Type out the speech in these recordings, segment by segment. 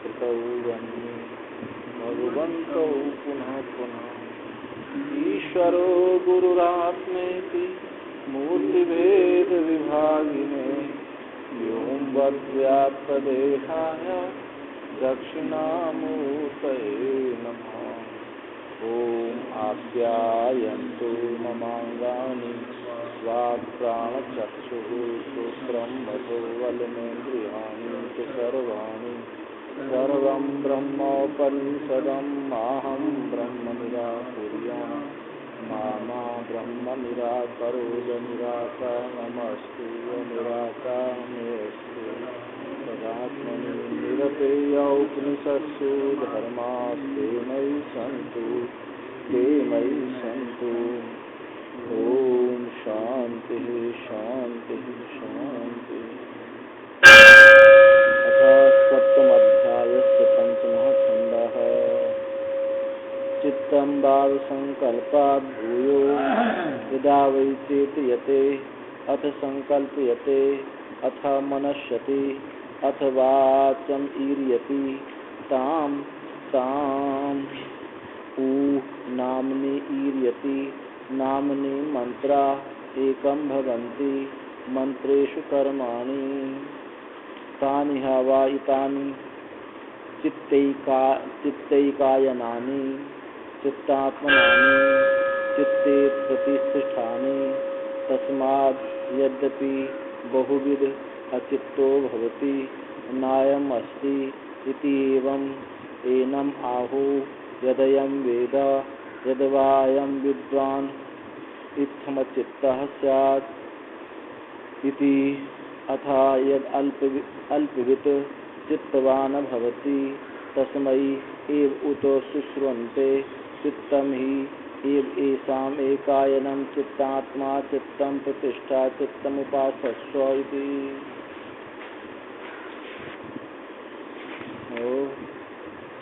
कृतौ वन्दे भगवन्तौ पुनः पुनः। ईश्वरो गुरुरात्मेति मूर्तिभेदविभागिने व्योमवद्व्याप्तदेहाय दक्षिणामूर्तये नमः। ॐ आप्यायन्तु ममाङ्गानि वाक्प्राणचक्षुः श्रोत्रं मधो बलमेन्द्रियाणि च सर्वाणि सर्वं ब्रह्मोपनिषदं माहं ब्रह्म निराकुर्याम् मा ब्रह्म निराकरोद निराकारमस्तु निराकारमेऽस्तु तदात्मनि निरपेयोपनिषत्सु धर्मास्ते मयि सन्तु ते मयि सन्तु। ओम शांति शांति शांति। अथ सप्तमध्यायस्य पंचमः खण्डः। चित्तं भावसंकल्पात् भूयो यदा वै चेतयते अथ संकल्पयते अथ मनश्यति अथ वाचं ईर्यति तां ऊ नाम्नि ईर्यति नाम्नि मंत्रा एकं भवन्ति मंत्रेषु कर्माणि तानि वा इतानि चित्तैकायनानि चित्तात्मनानि चित्ते प्रतिष्ठानि तस्माद् यद्यपि बहुविध अचित्तो भवति नायम् अस्ति इति एवं एनम् आहु यदयं वेद यद्वायं विद्वान् इत्थमचित्तः स्यात् इति अथा यद् अल्पवित् चित्तवान् भवति तस्मै एव उत शुश्रूयन्ते चित्तं हि एव येषाम् एकायनं चित्तात्मा चित्तं प्रतिष्ठा चित्तमुपासस्व इति।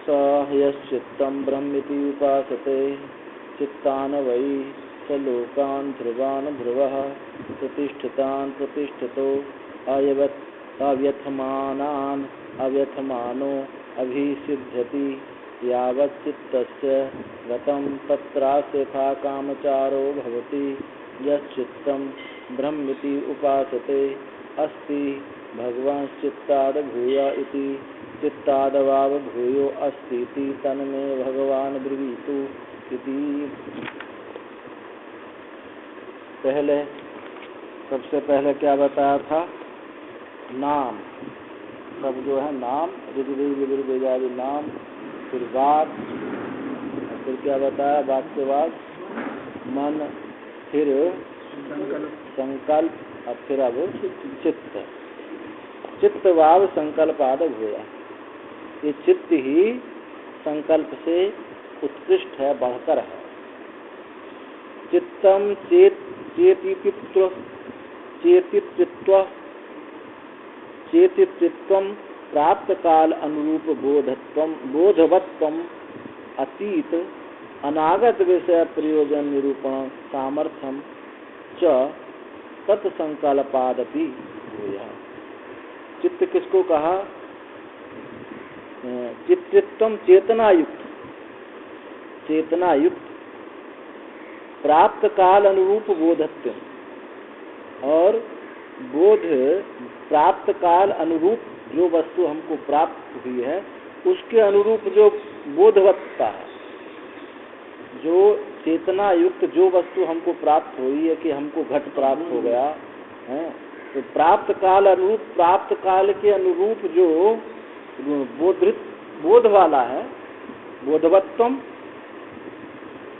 स यश्चित्तं ब्रह्मेति उपासते चित्तान् वै स लोकान् ध्रुवान् ध्रुवः प्रतिष्ठितान् प्रतिष्ठितो अव्यथमानान् अव्यथमानो अभिसिद्ध्यति यावत् चित्तस्य गतं तत्रास्यथा कामचारो भवति। यश्चित्तं ब्रह्मेति उपासते अस्ति भगवांश्चित्ताद् भूय इति चित्तादवाव भूयो अस्तीति तन्मे भगवान ब्रवीतु इति। सबसे पहले क्या बताया था? नाम, सब जो है नाम, ऋग्वेद नाम, फिर वाक, फिर क्या बताया? वाक के बाद मन, फिर संकल्प, और फिर अब चित्त। चित्त भाव संकल्पाद भूया। ये चित्त ही संकल्प से उत्कृष्ट है, बढ़कर है। चित्तम चेतित्व प्राप्त काल अनुरूप बोधवत्वम अतीत अनागत विषय प्रयोजन निरूपण सामर्थ्यम च तत्संकल्पादपि भूया। चित्त किसको कहा? चित्तित्वम चेतनायुक्त प्राप्त काल अनुरूप बोधत्व, और बोध प्राप्त काल अनुरूप जो वस्तु हमको प्राप्त हुई है उसके अनुरूप जो बोधवत्ता है, जो चेतना युक्त जो वस्तु हमको प्राप्त हुई है, कि हमको घट प्राप्त हो गया है, तो प्राप्त काल अनुरूप, प्राप्त काल के अनुरूप जो बोध वाला है, बोधवत्तम,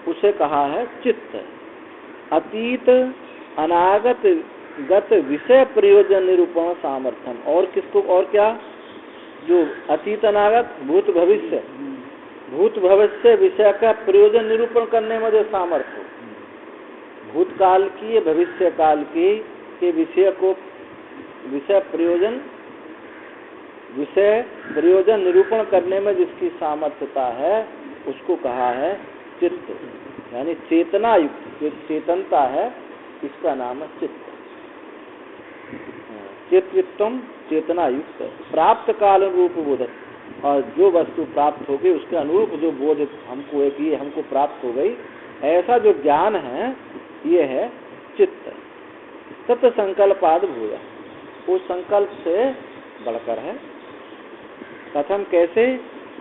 उसे कहा है चित्त। अतीत अनागत गत विषय प्रयोजन निरूपण सामर्थ्यम, और किसको, और क्या? जो अतीत अनागत भूत भविष्य विषय का प्रयोजन निरूपण करने में जो सामर्थ्य हो, भूतकाल की भविष्य काल की के विषय को विषय प्रयोजन निरूपण करने में जिसकी सामर्थ्यता है उसको कहा है चित्त। यानी चेतना युक्त, जो चेतनता है, इसका नाम है चित्त। चेतन चेतना युक्त प्राप्त काल रूप बोधक, और जो वस्तु प्राप्त हो गई उसके अनुरूप जो बोध हमको है कि ये हमको प्राप्त हो गई, ऐसा जो ज्ञान है ये है चित्त। तत् संकल्पाद भूय, वो संकल्प से बढ़कर है। कथम कैसे?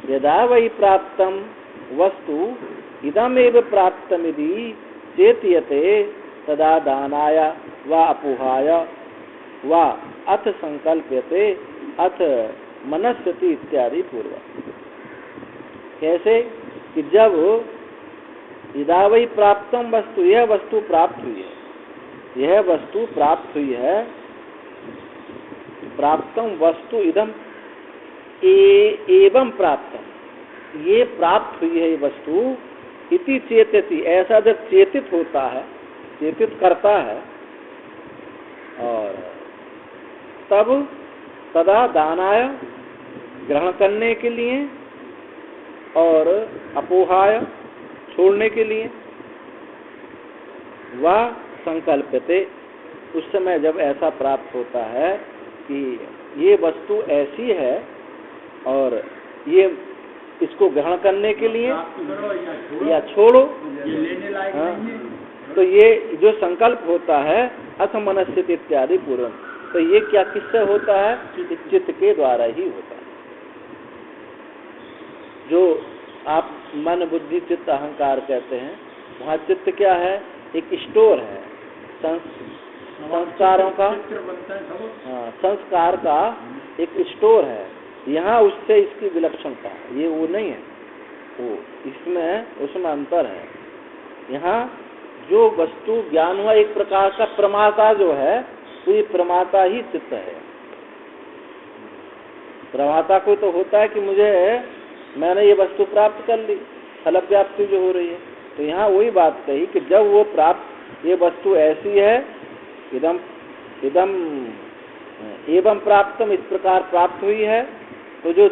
यदा वही प्राप्तम वस्तु इदमेव प्राप्तमिति चेत्यते तदा दानाय वा अपोहाय वा अथ संकल्प्यते अथ मनस्यति इत्यादि पूर्वक। कैसे? कि जब इदा वही प्राप्तम वस्तु, यह वस्तु प्राप्त हुई है, यह वस्तु प्राप्त हुई है, प्राप्तम वस्तु इदम एवं प्राप्तम, ये प्राप्त हुई है ये वस्तु, इति चेतति, ऐसा जब चेतित होता है, चेतित करता है, और तब तदा दानाय, ग्रहण करने के लिए, और अपोहाय, छोड़ने के लिए, वह संकल्पते, उस समय जब ऐसा प्राप्त होता है कि ये वस्तु ऐसी है और ये इसको ग्रहण करने के लिए या छोड़ो, हाँ, तो ये जो संकल्प होता है अथ मनस्यति इत्यादि पूर्व, तो ये क्या किससे होता है? चित्त के द्वारा ही होता है। जो आप मन बुद्धि चित्त अहंकार कहते हैं, वहाँ चित्त क्या है? एक स्टोर है संस्कारों का, हाँ, संस्कार का एक स्टोर है। यहाँ उससे इसकी विलक्षणता है, ये वो नहीं है, वो इसमें उसमें अंतर है। यहाँ जो वस्तु ज्ञान हुआ एक प्रकार का प्रमाता जो है, तो ये प्रमाता ही चित्त है। प्रमाता को तो होता है कि मैंने ये वस्तु प्राप्त कर ली, फल व्याप्ति जो हो रही है। तो यहाँ वही बात कही कि जब वो प्राप्त, ये वस्तु ऐसी है, इदम इदम एवं प्राप्तम, इस प्रकार प्राप्त हुई है, तो जो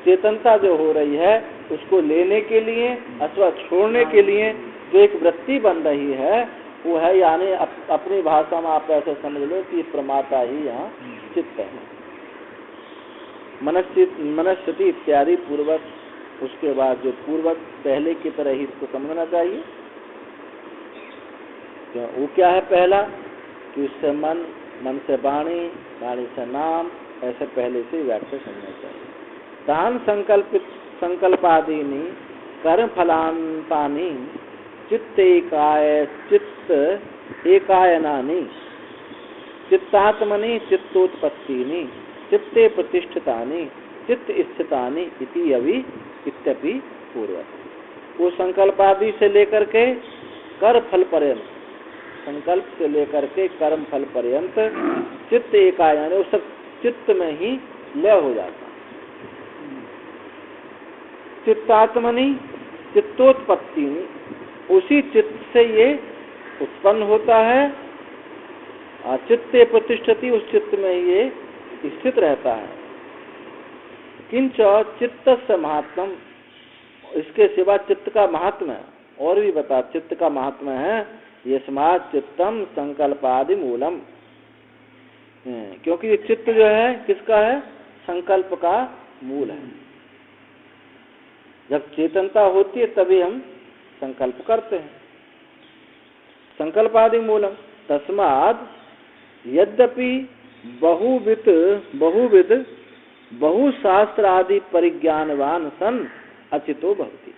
चेतनता जो हो रही है उसको लेने के लिए अथवा छोड़ने के लिए जो एक वृत्ति बन रही है वो है, यानी अपनी भाषा में आप ऐसे समझ लो कि प्रमाता ही यहाँ चित्त है। मनस्यति इत्यादि पूर्वक, उसके बाद जो पूर्वक पहले की तरह ही इसको समझना चाहिए। तो वो क्या है? पहला कि उससे मन, मन से वाणी, वाणी से नाम, ऐसे पहले से व्याख्या समझना चाहिए। तान संकल्पादीनि कर्म फलांतानि चित्त एकायनानि चित्तात्मनि चित्तोत्पत्तिनि चित्ते प्रतिष्ठितानि चित्त स्थितानि इति अभी इत्यपि पूर्वक। वो संकल्पादि से लेकर के कर फल पर्यंत, संकल्प से लेकर के कर्म फल पर्यंत चित्त एकायन, वो सब चित्त में ही लय हो जाता है। चित्तात्मनि चित्तोत्पत्ति, उसी चित्त से ये उत्पन्न होता है, चित्ते प्रतिष्ठति, उस चित्त में ये स्थित रहता है। किंच चित्त से महात्म, इसके सिवा चित्त का महात्मा है, और भी बता, चित्त का महात्मा है यस्मात् चित्तम संकल्पादि मूलम, क्योंकि ये चित्त जो है किसका है? संकल्प का मूल है। जब चेतनता होती है तभी हम संकल्प करते हैं। संकल्पादि मूलम तस्माद् यद्यपि बहुविध बहुशास्त्र आदि परिज्ञानवान सन अचितो भवति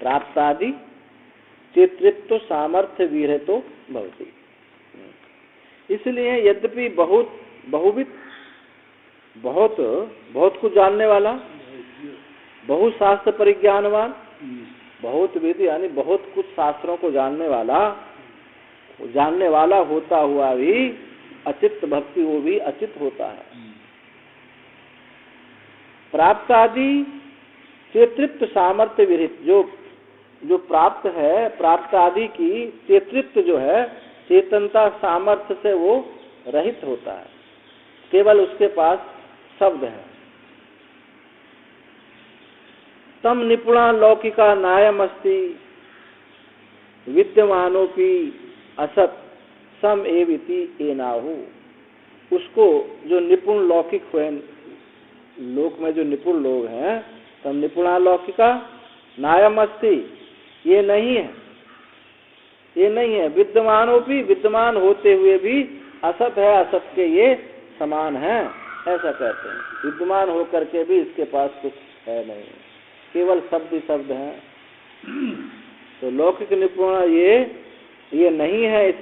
प्राप्तादि चेतृत्व सामर्थ्य विरहितो भवति। इसलिए यद्यपि बहुत कुछ जानने वाला, बहुशास्त्र परिज्ञानवान, बहुत विधि यानी बहुत कुछ शास्त्रों को जानने वाला होता हुआ भी अचित्त भक्ति, वो भी अचित होता है। प्राप्त आदि चेतृत्व सामर्थ्य विरहित, जो प्राप्त है, प्राप्त आदि की चेतृत्व जो है, चेतनता सामर्थ्य से वो रहित होता है, केवल उसके पास शब्द है। तम निपुणा लौकिका नायमस्ति विद्यमानोपि असत सम एविति एनाहु, उसको जो निपुण लौकिक हुए लोक में जो निपुण लोग हैं तब निपुणा लौकिका नायम अस्ति, ये नहीं है, ये नहीं है। विद्यमानों भी, विद्यमान होते हुए भी असत है, असत के ये समान है, ऐसा कहते हैं। विद्यमान होकर के भी इसके पास कुछ है नहीं, केवल शब्द ही शब्द है। तो लौकिक निपुण ये नहीं है,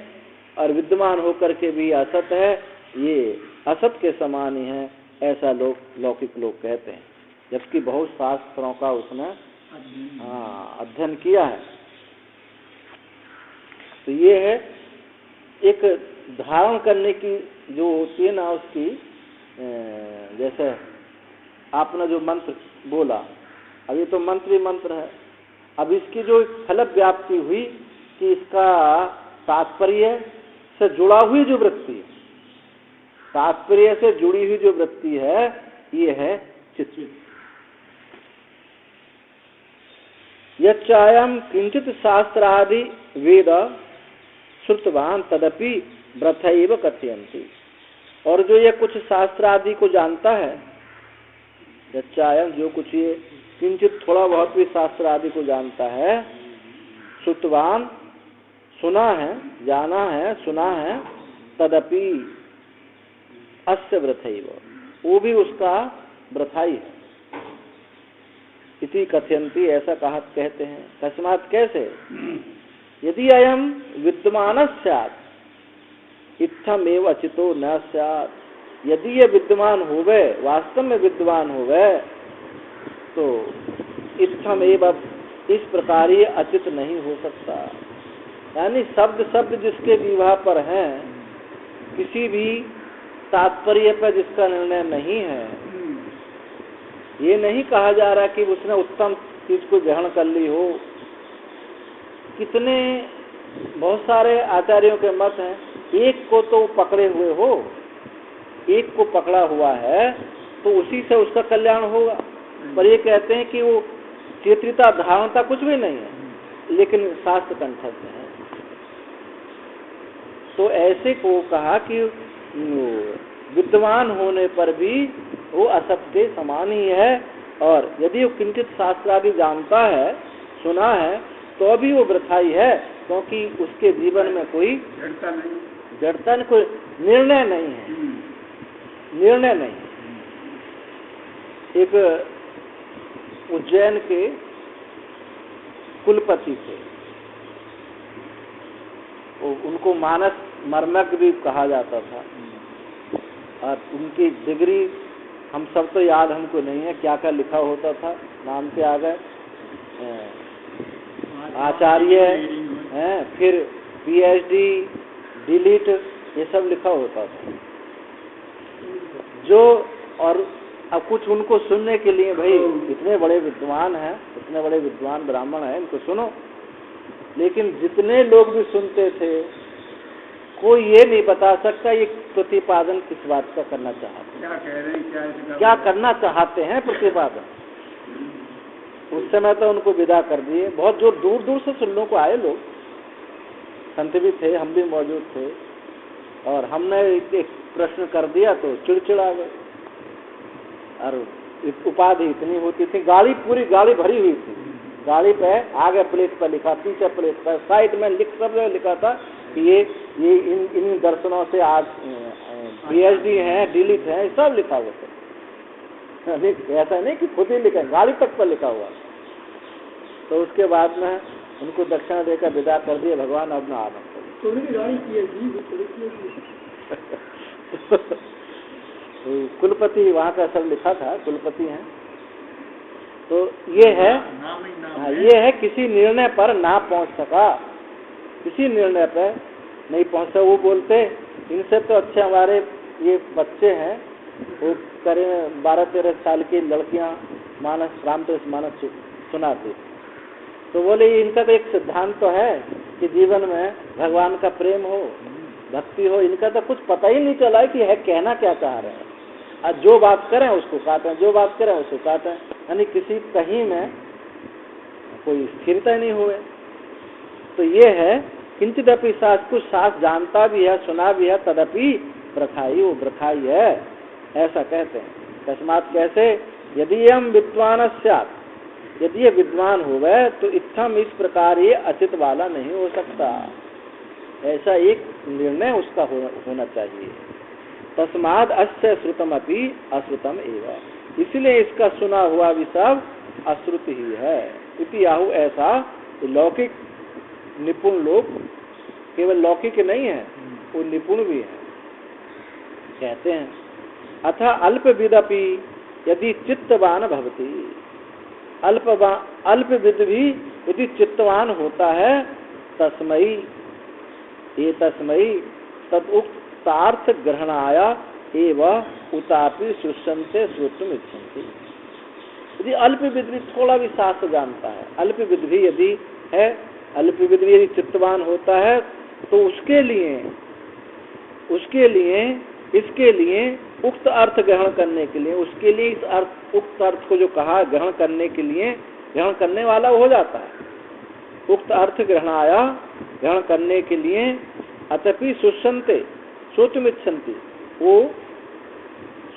और विद्यमान होकर के भी असत है, ये असत के समान ही है, ऐसा लोग लौकिक लोग कहते हैं। जबकि बहुत शास्त्रों का उसने अध्ययन किया है। तो ये है एक धारण करने की जो होती है ना उसकी, जैसे आपने जो मंत्र बोला, अब ये तो मंत्र ही मंत्र है। अब इसकी जो फल व्याप्ति हुई कि इसका तात्पर्य से जुड़ा हुई जो वृत्ति, तात्पर्य से जुड़ी हुई जो वृत्ति है, ये है चित्त। यच्चायम किंचित शास्त्रादि वेद श्रुतवान तदपि व्रथैव कथयन्ति। और जो ये कुछ शास्त्र आदि को जानता है, यच्चायम जो कुछ ये किंचित थोड़ा बहुत भी शास्त्र आदि को जानता है, श्रुतवान सुना है, जाना है, सुना है, तदपि अस्य व्रथैव, वो भी उसका व्रथाई है। इति कथयन्ति, ऐसा कहते हैं। कस्मात्, कैसे? यदि अयम विद्यमान स्यात् इत्थमेव अचितो न स्यात्। यदि ये विद्यमान होवे, वास्तव में विद्यमान होवे, तो इत्थमेव, इस प्रकार ये अचित नहीं हो सकता। यानी शब्द शब्द जिसके विवाह पर हैं, किसी भी तात्पर्य पर जिसका निर्णय नहीं है, ये नहीं कहा जा रहा कि उसने उत्तम चीज को ग्रहण कर ली हो। कितने बहुत सारे आचार्यों के मत हैं, एक को तो पकड़े हुए हो, एक को पकड़ा हुआ है तो उसी से उसका कल्याण होगा। पर ये कहते हैं कि वो चेतृता धारणता कुछ भी नहीं है, लेकिन शास्त्र कंठस्थ है। तो ऐसे को कहा कि विद्यमान होने पर भी वो असत के समान ही है, और यदि वो किंचित शास्त्र आदि जानता है, सुना है, तो अभी वो वृथाई है, क्योंकि उसके जीवन में कोई जड़ता नहीं, कोई निर्णय नहीं है, निर्णय नहीं। एक उज्जैन के कुलपति थे, उनको मानस मर्मज्ञ भी कहा जाता था, और उनकी डिग्री हम सब तो याद हमको नहीं है, क्या क्या लिखा होता था, नाम पे आ गए, आचार्य हैं, फिर PhD, डिलीट, ये सब लिखा होता था। जो और अब कुछ उनको सुनने के लिए, भाई इतने बड़े विद्वान हैं, इतने बड़े विद्वान ब्राह्मण हैं, इनको सुनो। लेकिन जितने लोग भी सुनते थे, कोई ये नहीं बता सकता ये प्रतिपादन किस बात का करना चाहते हैं, क्या कह रहे हैं, क्या करना चाहते हैं प्रतिपादन। उस समय तो उनको विदा कर दिए। बहुत जो दूर दूर से सुनने को आए लोग, संत भी थे, हम भी मौजूद थे, और हमने एक प्रश्न कर दिया तो चिड़चिड़ा गए। और उपाधि इतनी होती थी, गाड़ी पूरी गाड़ी भरी हुई थी, गाड़ी पे आगे प्लेट पर लिखा, पीछे प्लेट पर, साइड में सब जगह लिखा था कि ये इन दर्शनों से आज PhD हैं, डिलीट हैं, सब लिखा हुआ था। ऐसा नहीं कि खुद ही लिखा, गाड़ी तक पर लिखा हुआ। तो उसके बाद में उनको दक्षिणा देकर विदा कर दिए, भगवान अब ना आना। कुलपति वहाँ का सब लिखा था, कुलपति हैं। तो ये है, ये है किसी निर्णय पर ना पहुँच सका, किसी निर्णय पर नहीं पहुँचा। वो बोलते इनसे तो अच्छे हमारे ये बच्चे हैं, वो करें 12-13 साल की लड़कियां मानस, रामकृष्ण मानस सुनाती। तो बोले इनका तो एक सिद्धांत तो है कि जीवन में भगवान का प्रेम हो, भक्ति हो। इनका तो कुछ पता ही नहीं चला है कि है कहना क्या चाह रहे हैं, और जो बात करें उसको काटें, जो बात करें उसको काटें, यानी किसी कहीं में कोई स्थिरता नहीं हुए। तो ये है किंचित अपि शास्त्र, कुछ शास्त्र जानता भी है, सुना भी है, तदपि प्रथाई, वो प्रथाई है, ऐसा कहते हैं। तस्मात् कैसे, यदि हम विद्वान स्यात्, यदि ये विद्वान हो गए तो इत्थम इस प्रकार ये अचित वाला नहीं हो सकता, ऐसा एक निर्णय उसका होना चाहिए। तस्माद् अस्य श्रुतमपि अश्रुतम एव, इसलिए इसका सुना हुआ भी सब अश्रुत ही है। इति आहु, ऐसा लौकिक निपुण लोग, केवल लौकिक नहीं है, वो निपुण भी है, कहते हैं। अथा अल्पविदपि यदि चित्तवान भवति, अल्पविद भी यदि चित्तवान होता है, तस्मै ये तस्मै तदुक्तार्थ ग्रहणाय एव उतापि शुष्यन्ते श्रोतुम इच्छन्ति। यदि अल्पविद भी थोड़ा भी शास्त्र जानता है, अल्पविद भी यदि है, अल्पविद भी यदि चित्तवान होता है, तो उसके लिए इसके लिए उक्त अर्थ ग्रहण करने के लिए, उसके लिए इस अर्थ, उक्त अर्थ को जो कहा ग्रहण करने के लिए, ग्रहण करने वाला हो जाता है। उक्त अर्थ ग्रहणाया, ग्रहण करने के लिए, अतपि शुष्यन्ते श्रोतुमिच्छन्ति, वो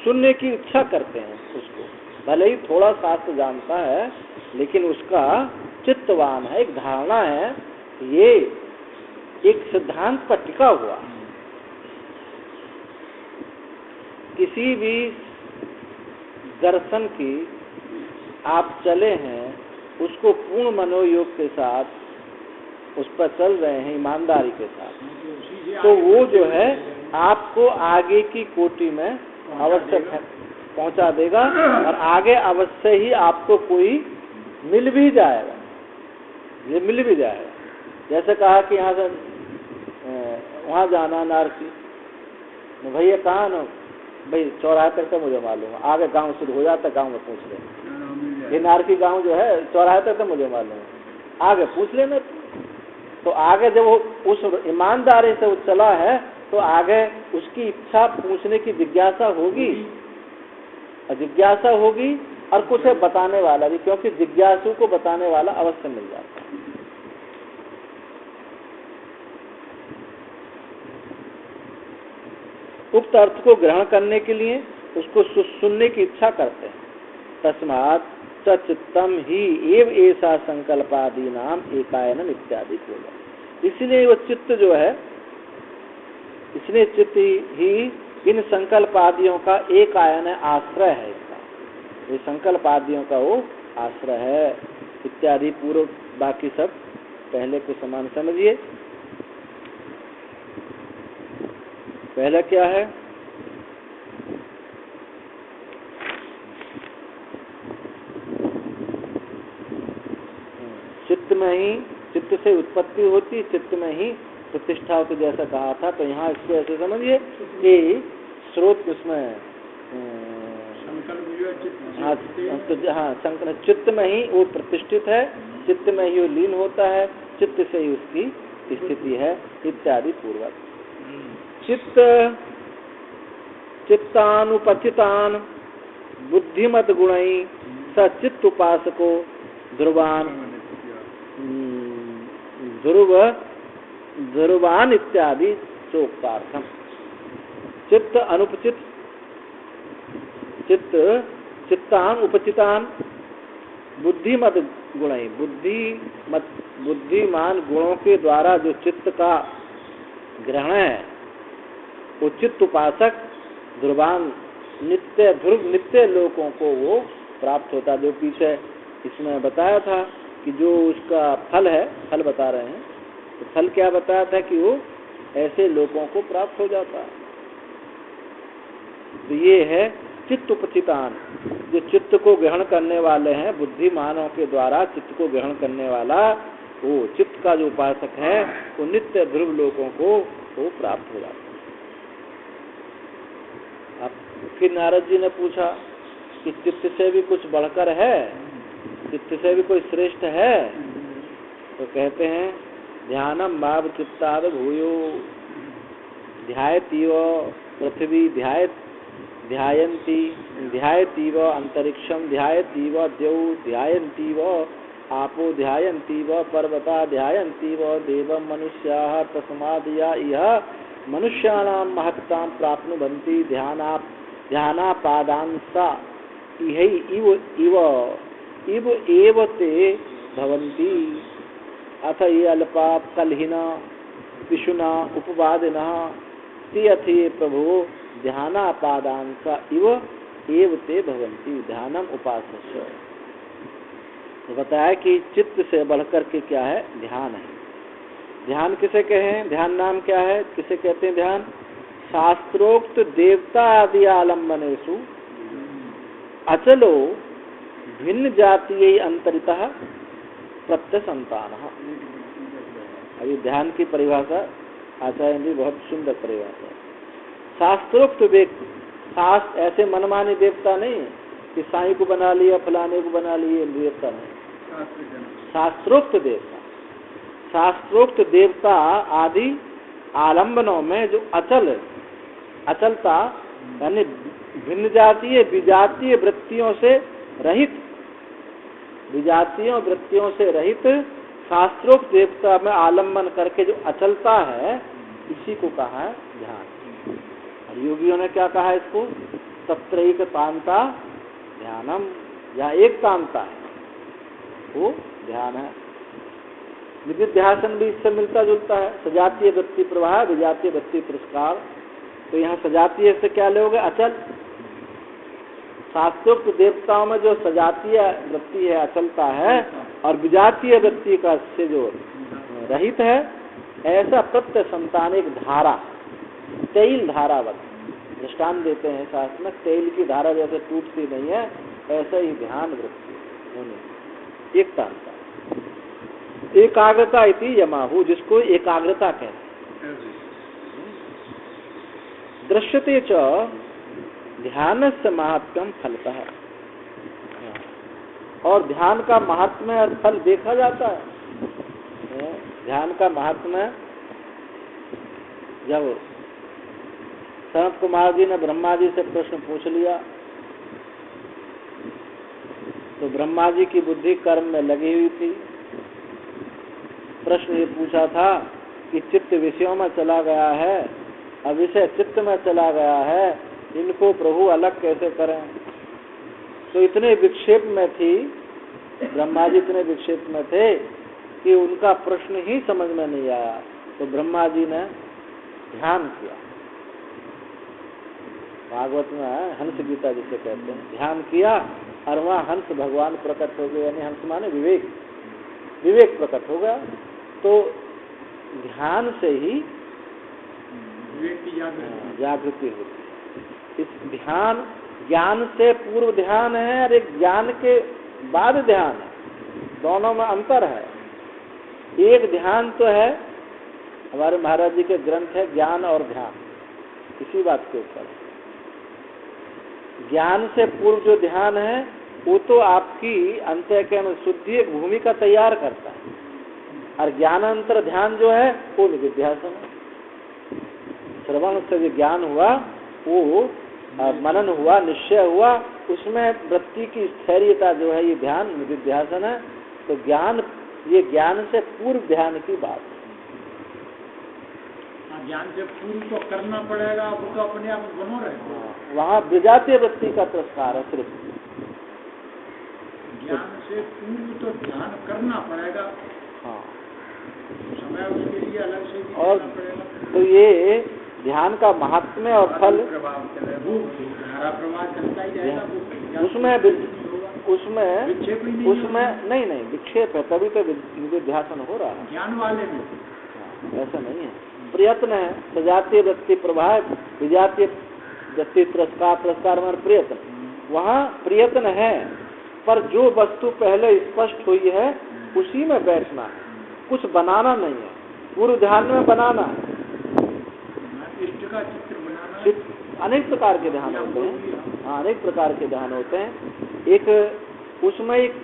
सुनने की इच्छा करते हैं उसको, भले ही थोड़ा शास्त्र जानता है, लेकिन उसका चित्तवान है, एक धारणा है, ये एक सिद्धांत पर टिका हुआ। किसी भी दर्शन की आप चले हैं, उसको पूर्ण मनोयोग के साथ उस पर चल रहे हैं, ईमानदारी के साथ, तो वो जो है आपको आगे की कोटि में अवश्य पहुंचा देगा, और आगे अवश्य ही आपको कोई मिल भी जाएगा, ये मिल भी जाएगा। जैसे कहा कि यहाँ से वहाँ जाना नारकी, भैया कहाँ ना, भाई चौराहे तक तो मुझे मालूम है, आगे गांव शुरू हो जाता, गांव में पूछ ले, ये नारकी गांव जो है चौराहे तक तो मुझे मालूम है, आगे पूछ लेना। तो आगे जब वो उस ईमानदारी से वो चला है, तो आगे उसकी इच्छा पूछने की जिज्ञासा होगी, जिज्ञासा होगी, और कुछ बताने वाला भी, क्योंकि जिज्ञासु को बताने वाला अवश्य मिल जाता है। उक्त अर्थ को ग्रहण करने के लिए उसको सुनने की इच्छा करते हैं। तस्मात् सचित्तम ही एव ऐसा संकल्पादि नाम एकायनम इत्यादि होगा। इसलिए वो चित्त जो है, इसलिए चित्त ही इन संकल्प आदियों का एक आयन है, आश्रय है इसका, ये संकल्प आदियों का वो आश्रय है इत्यादि। पूर्व बाकी सब पहले के समान समझिए। पहला क्या है, चित्त में ही, चित्त से उत्पत्ति होती, चित्त में ही प्रतिष्ठा होती, जैसा कहा था। तो यहाँ इसको ऐसे समझिए कि स्रोत उसमें संकल्प चित्त में ही वो प्रतिष्ठित है, चित्त में ही वो लीन होता है, चित्त से ही उसकी स्थिति है इत्यादि पूर्वक। चित्तानुपचितान बुद्धिमत गुणई स चित्त उपासको ध्रुवान इत्यादि चोक्तार्थम। चित्त अनुपचित, चित्तान उपचितान बुद्धिमत गुणई, बुद्धिमान गुणों के द्वारा जो चित्त का ग्रहण है, वो चित्त उपासक ध्रुवान नित्य लोकों को वो प्राप्त होता। जो पीछे इसमें बताया था कि जो उसका फल है, फल बता रहे हैं, तो फल क्या बताया था कि वो ऐसे लोगों को प्राप्त हो जाता है। तो ये है चित्त उपचितान, जो चित्त को ग्रहण करने वाले हैं, बुद्धिमानों के द्वारा चित्त को ग्रहण करने वाला, वो चित्त का जो उपासक है, वो नित्य ध्रुव लोगों को वो प्राप्त हो जाता है। अब फिर नारद जी ने पूछा कि चित्त से भी कुछ बढ़कर है, चित्त से भी कोई श्रेष्ठ है? तो कहते हैं ध्यानम भाव चित्ताद भूयो ध्यायतीव पृथ्वी ध्यायतीव अंतरिक्षम ध्यायतीव द्यौ ध्यायतीव आपो ध्यायतीव पर्वता ध्यायतीव देवं मनुष्याः तस्माद् या इह मनुष्याणां महत्तां प्राप्नुवन्ति ध्यानापादांसा इव एव ते भवन्ति अथ ये अल्पा कलहिना पिशुना उपवादिना ते अथ ये प्रभो ध्यानापादांसा इव एव ते भवन्ति ध्यानम उपासस्य। तो बताया कि चित्त से बढ़कर के क्या है, ध्यान है। ध्यान किसे कहें, ध्यान नाम क्या है, किसे कहते हैं ध्यान? शास्त्रोक्त देवता आदि आलम्बनेषु अचलो भिन्न जातीय अंतरितः प्रत्यसंतानः। अभी ध्यान की परिभाषा आचार्य जी बहुत सुंदर परिभाषा। शास्त्रोक्त शास्त्र ऐसे मनमानी देवता नहीं कि साईं को बना लिया फलाने को बना लिए, देवता नहीं। शास्त्रोक्त देवता, शास्त्रोक्त देवता आदि आलम्बनों में जो अचलता यानी भिन्न जातीय विजातीय वृत्तियों से रहित, विजातीयों वृत्तियों से रहित शास्त्रोक्त देवता में आलम्बन करके जो अचलता है, इसी को कहा है ध्यान। और योगियों ने क्या कहा इसको? तत्रैकतान्ता ध्यानम, या एक तांता है वो ध्यान है। विदिध्यासन भी इससे मिलता जुलता है। सजातीय वृत्ति प्रवाह, विजातीय वृत्ति पुरस्कार। तो यहाँ सजातीय से क्या लोगे? अचल। शास्त्रोक्त देवताओं में जो सजातीय वृत्ति है, अचलता है, और विजातीय वृत्ति का से जो रहित है, ऐसा प्रत्यय संतान एक धारा, तैल धारावत दृष्टांत देते हैं शास्त्र में। तैल की धारा जैसे टूटती नहीं है, ऐसा ही ध्यान वृत्ति होनी एक तांता। एकाग्रता इति यमाहु, जिसको एकाग्रता कहते हैं। दृश्यते च ध्यानस्य महात्म्यम फलतः, और ध्यान का महात्म्य और फल देखा जाता है। ध्यान का महात्म्य जब सनत कुमार जी ने ब्रह्मा जी से प्रश्न पूछ लिया, तो ब्रह्मा जी की बुद्धि कर्म में लगी हुई थी। प्रश्न ये पूछा था कि चित्त विषयों में चला गया है, अब विषय चित्त में चला गया है, इनको प्रभु अलग कैसे करें? तो इतने विक्षेप में थी ब्रह्मा जी, इतने विक्षेप में थे कि उनका प्रश्न ही समझ में नहीं आया। तो ब्रह्मा जी ने ध्यान किया। भागवत में है हंस गीता जिसे कहते हैं, ध्यान किया और वहाँ हंस भगवान प्रकट हो गए, यानी हंस माने विवेक, विवेक प्रकट हो गया। तो ध्यान से ही विवेक की जागृति होती है। इस ध्यान, ज्ञान से पूर्व ध्यान है और एक ज्ञान के बाद ध्यान है, दोनों में अंतर है। एक ध्यान तो है, हमारे महाराज जी के ग्रंथ है ज्ञान और ध्यान, इसी बात के ऊपर। ज्ञान से पूर्व जो ध्यान है वो तो आपकी अंतःकरण शुद्धि एक भूमिका तैयार करता है, और ज्ञानांतर ध्यान जो है वो निधिध्यासन है। श्रवण से जो ज्ञान हुआ, वो मनन हुआ, निश्चय हुआ, उसमें वृत्ति की स्थैर्यता जो है, ये ध्यान निधिध्यासन है। तो ज्ञान, ये ज्ञान से पूर्व ध्यान की बात है। ज्ञान से पूर्व तो करना पड़ेगा, वो तो अपने आप बनो रहे। वहाँ विजातीय वृत्ति का पुरस्कार है सिर्फ। ज्ञान से पूर्व तो ध्यान करना पड़ेगा, हाँ, समय उसके लिए अलग से और पड़ेगा। तो ये ध्यान का महात्म्य और फल, प्रभाव धारा प्रवाह चलता ही जाएगा। उसमें नहीं विक्षेप है, तभी तो निधिध्यासन हो रहा है। ज्ञान वाले में ऐसा नहीं है। प्रयत्न है, सजातीय वृत्ति प्रवाह, विजातीय वृत्ति पुरस्कार में प्रयत्न, वहाँ प्रयत्न है, पर जो वस्तु पहले स्पष्ट हुई है उसी में बैठना है, कुछ बनाना नहीं है। पूर्व ध्यान में बनाना है, का चित्र बनाना, अनेक प्रकार के ध्यान होते हैं। हाँ, अनेक प्रकार के ध्यान होते हैं। एक उसमें एक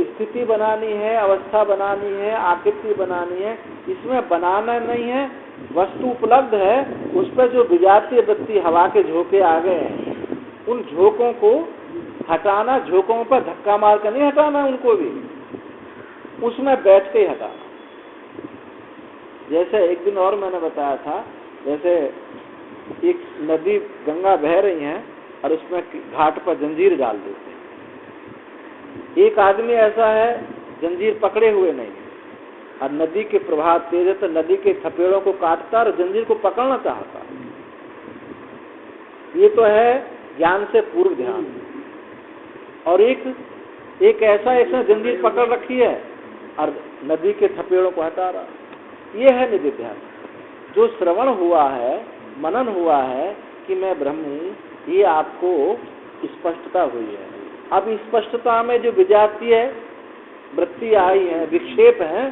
स्थिति बनानी है, अवस्था बनानी है, आकृति बनानी है। इसमें बनाना नहीं है, वस्तु उपलब्ध है, उस पर जो विजातीय वृत्ति हवा के झोंके आ गए हैं, उन झोंकों को हटाना, झोंकों पर धक्का मार कर नहीं हटाना, उनको भी उसमें बैठ के ही हटाना। जैसे एक दिन और मैंने बताया था, जैसे एक नदी गंगा बह रही है, और उसमें घाट पर जंजीर डाल देते हैं। एक आदमी ऐसा है जंजीर पकड़े हुए नहीं और नदी के प्रवाह तेज है तो नदी के थपेड़ों को काटता और जंजीर को पकड़ना चाहता। ये तो है ज्ञान से पूर्व ध्यान। और एक ऐसा इसने जंजीर पकड़ रखी है और नदी के थपेड़ों को हटा रहा। ये है निधिध्यासन। जो श्रवण हुआ है, मनन हुआ है कि मैं ब्रह्म हूँ, ये आपको स्पष्टता हुई है। अब स्पष्टता में जो विजाती है, वृत्ति आई है, विक्षेप है,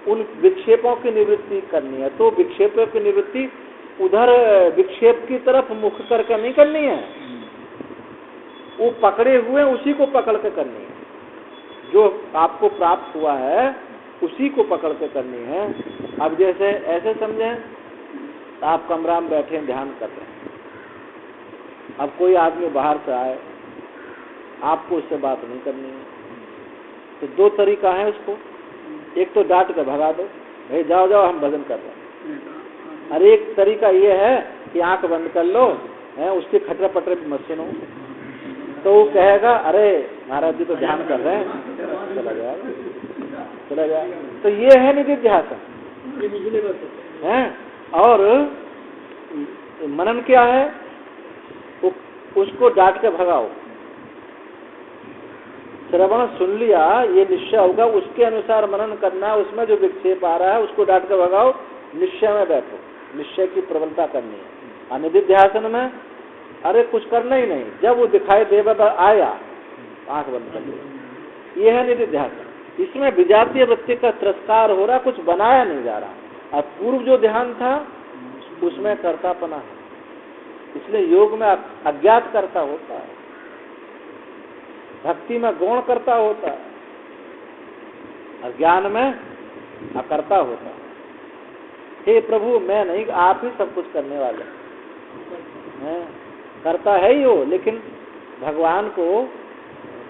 उन विक्षेपों की निवृत्ति करनी है। तो विक्षेपों की निवृत्ति उधर विक्षेप की तरफ मुख करके नहीं करनी है, वो पकड़े हुए उसी को पकड़ के करनी है। जो आपको प्राप्त हुआ है उसी को पकड़ के करनी है। अब जैसे ऐसे समझें, आप कमरा में बैठे ध्यान कर रहे हैं, अब कोई आदमी बाहर से आए, आपको उससे बात नहीं करनी है, तो दो तरीका है उसको। एक तो डांट के भगा दो, भाई जाओ जाओ हम भजन कर रहे हैं। और एक तरीका ये है कि आंख बंद कर लो, है उसके खटरे पटरे पे मत सुनो, तो वो कहेगा अरे महाराज जी तो ध्यान कर रहे हैं, चला जाए। तो ये है निधिध्यासन है। और मनन क्या है, उसको डांट के भगाओ। श्रवण सुन लिया, ये निश्चय होगा, उसके अनुसार मनन करना है। उसमें जो विक्षेप आ रहा है उसको डांट के भगाओ, निश्चय में बैठो, निश्चय की प्रबलता करनी है। निधिध्यासन में अरे कुछ करना ही नहीं, जब वो दिखाई दे आया आंख बंद कर लो। ये है निधिध्यासन। इसमें विजातीय वृत्ति का तिरस्कार हो रहा, कुछ बनाया नहीं जा रहा। और पूर्व जो ध्यान था उसमें कर्तापना है, इसलिए योग में अज्ञात कर्ता होता है, भक्ति में गौण कर्ता होता है और ज्ञान में अकर्ता होता है। हे प्रभु मैं नहीं, आप ही सब कुछ करने वाले हैं। करता है ही हो, लेकिन भगवान को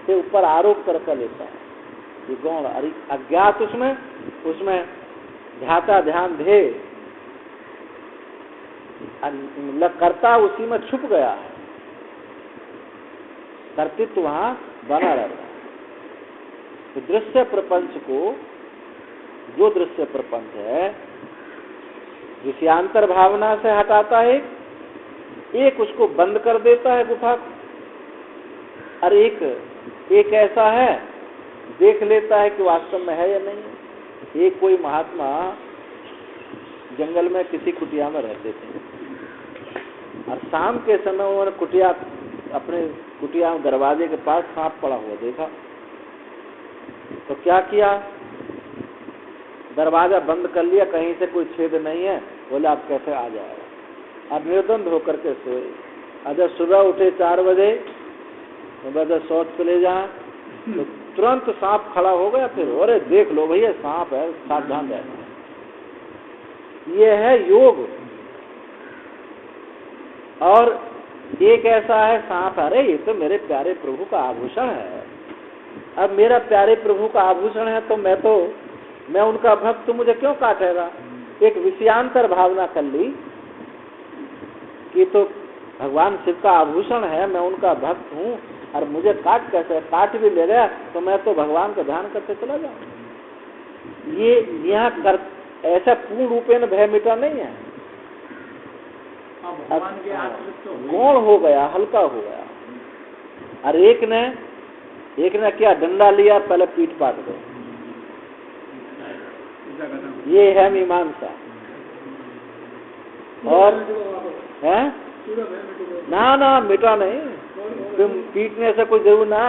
से ऊपर आरोप करके लेता है ये गौण। अज्ञात उसमें ध्याता ध्यान धे कर्ता उसी में छुप गया है, कर्तृत्व वहां बना रहता है। तो दृश्य प्रपंच को, जो दृश्य प्रपंच है विषयांतर भावना से हटाता है, एक उसको बंद कर देता है गुफा को, और एक ऐसा है देख लेता है कि वास्तव में है या नहीं। एक कोई महात्मा जंगल में किसी कुटिया में रहते थे और शाम के समय उन्होंने कुटिया, अपने कुटिया में दरवाजे के पास सांप पड़ा हुआ देखा, तो क्या किया, दरवाजा बंद कर लिया, कहीं से कोई छेद नहीं है, बोले आप कैसे आ जाएगा। अब निर्द्वंद होकर के सोए। और जब सुबह उठे 4 बजे तो बजे शौच पे ले जाए तो तुरंत सांप खड़ा हो गया। फिर अरे देख लो भैया सांप है, सावधान रहना। ये है योग। और एक ऐसा है सांप, अरे ये तो मेरे प्यारे प्रभु का आभूषण है। अब मेरा प्यारे प्रभु का आभूषण है तो मैं उनका भक्त, तो मुझे क्यों काटेगा। एक विषयांतर भावना कर ली कि तो भगवान शिव का आभूषण है, मैं उनका भक्त हूँ और मुझे काट कैसे, काट भी ले गया तो मैं तो भगवान का ध्यान करते चला जाऊँ। ये यहाँ ऐसा पूर्ण रूपेण भय मिटा नहीं है, गौण हो गया, हल्का हो गया। और एक ने क्या, डंडा लिया, पहले पीठ पाट दो। ये है मीमांसा। और है ना मिटा नहीं, तुम पीटने से कोई जरूर ना।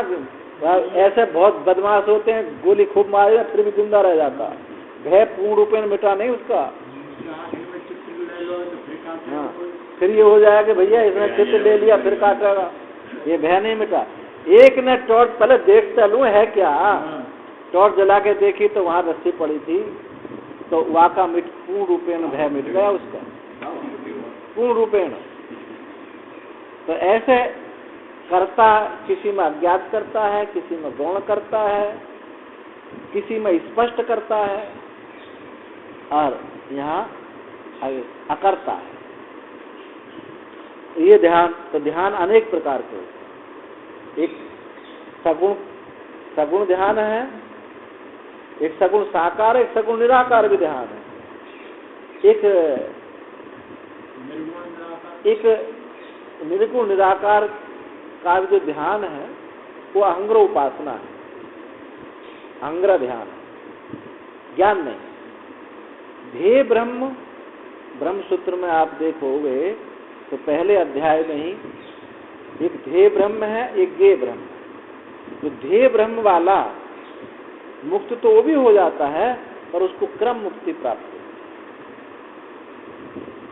ऐसे बहुत बदमाश होते हैं, गोली खूब मारे फिर भी जिंदा रह जाता। भय पूर्ण रूपेण मिटा नहीं उसका। हाँ, फिर ये हो जाएगा भैया इसने चित्र ले लिया फिर काटेगा, ये भय नहीं मिटा। एक ने टॉर्च, पहले देख चलूं है क्या, टॉर्च जला के देखी तो वहां रस्सी पड़ी थी, तो वाका पूर्ण रूपेण भय मिट गया उसका, पूर्ण रूपेण। तो ऐसे कर्ता किसी में अज्ञात करता है, किसी में गौण करता है, किसी में स्पष्ट करता है, और यहाँ अकर्ता है। ये ध्यान, तो ध्यान अनेक प्रकार के होते हैं। एक सगुण ध्यान है, एक सगुण साकार, एक सगुण निराकार भी ध्यान है। एक निर्गुण निराकार का जो ध्यान है वो अहंग्र उपासना है, अहंग्र ध्येय ध्यान, ज्ञान नहीं। ध्येय ब्रह्म, ब्रह्म सूत्र में आप देखोगे तो पहले अध्याय में ही एक ध्येय ब्रह्म है, एक ज्ञेय ब्रह्म है। तो ध्येय ब्रह्म वाला मुक्त तो वो भी हो जाता है, पर उसको क्रम मुक्ति प्राप्त है।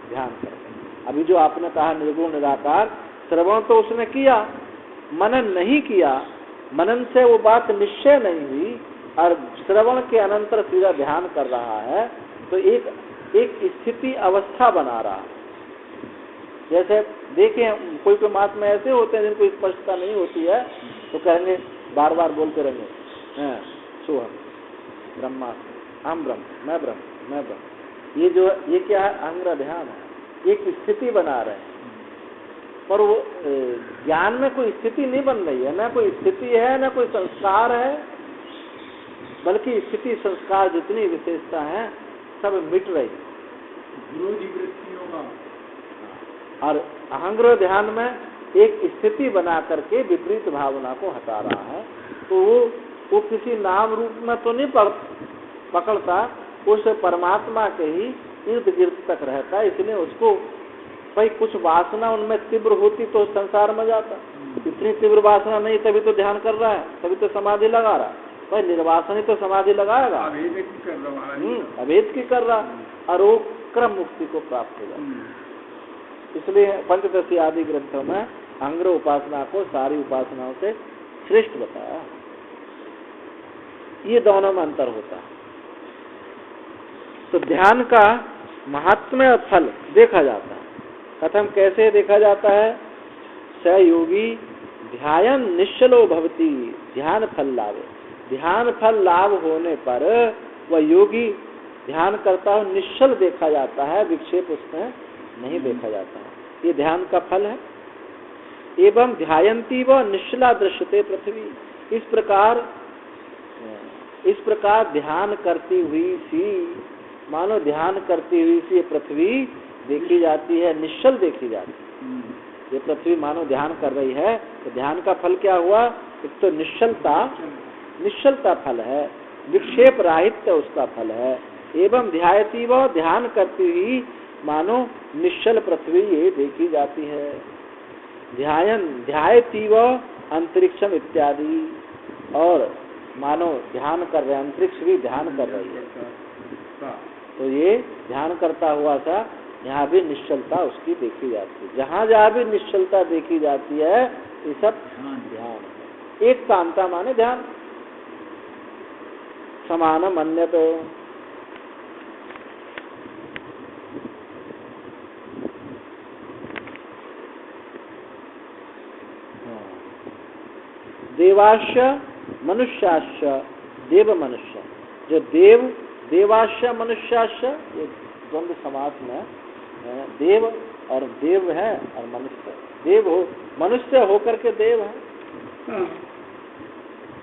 ध्यान करें, अभी जो आपने कहा निर्गुण निराकार, श्रवण तो उसने किया, मनन नहीं किया, मनन से वो बात निश्चय नहीं हुई, और श्रवण के अनंतर सीधा ध्यान कर रहा है, तो एक स्थिति अवस्था बना रहा है। जैसे देखें, कोई महात्मा ऐसे होते हैं जिनको स्पष्टता नहीं होती है, तो कहेंगे बार बार बोलते रहेंगे सोहम ब्रह्मास्मि, हम ब्रह्म, मैं ब्रह्म, मैं ब्रह्म। ये क्या है? अहंग्र ध्यान है, एक स्थिति बना रहे हैं। पर वो ज्ञान में कोई स्थिति नहीं बन रही है, ना कोई स्थिति है, ना कोई संस्कार है, बल्कि स्थिति संस्कार जितनी विशेषता है सब मिट रही है विरोधी वृत्तियों का। और अहंग्र ध्यान में एक स्थिति बना करके विपरीत भावना को हटा रहा है। तो वो किसी नाम रूप में तो नहीं पकड़ता, उस परमात्मा के ही इर्द गिर्द तक रहता है। इसलिए उसको भाई कुछ वासना उनमें तीव्र होती तो संसार में जाता, इतनी तीव्र वासना नहीं, तभी तो ध्यान कर रहा है, तभी तो समाधि लगा रहा है। भाई निर्वासन ही तो समाधि लगाएगा, अभेद की कर रहा, और वो क्रम मुक्ति को प्राप्त होगा। इसलिए पंचदशी आदि ग्रंथों में अहंग्र उपासना को सारी उपासनाओं से श्रेष्ठ बताया। ये दोनों में अंतर होता है। तो ध्यान का महात्म्य और फल देखा जाता है। कथम कैसे देखा जाता है? स योगी ध्यान निश्चलो भवति, ध्यान फल लाभे। ध्यान फल लाभ होने पर वह योगी ध्यान करता हो निश्चल देखा जाता है, विक्षेप उसमें नहीं देखा जाता है। ये ध्यान का फल है। एवं ध्यायन्ती व निश्चला दृश्यते पृथ्वी। इस प्रकार ध्यान करती हुई सी, मानो ध्यान करती हुई सी पृथ्वी देखी जाती है, निश्चल देखी जाती है। ये पृथ्वी मानो ध्यान कर रही है, तो ध्यान का फल क्या हुआ? एक तो निश्चलता फल है, विक्षेप राहित्य उसका फल है। एवं ध्यायती व ध्यान करती हुई मानो निश्चल पृथ्वी ये देखी जाती है। ध्यायती व अंतरिक्षम इत्यादि, और मानो ध्यान कर रहे, अंतरिक्ष भी ध्यान कर रही है। तो ये ध्यान करता हुआ सा यहाँ भी निश्चलता उसकी देखी जाती है। जहाँ जहाँ भी निश्चलता देखी जाती है ये सब ध्यान है। एक कांता माने ध्यान, समानम अन्यत। देवाश्च मनुष्याश्च देव मनुष्य, जो देवाश्च मनुष्याश्च, ये द्वंद्व समास में देव और देव है और मनुष्य। देव हो, मनुष्य होकर के देव है,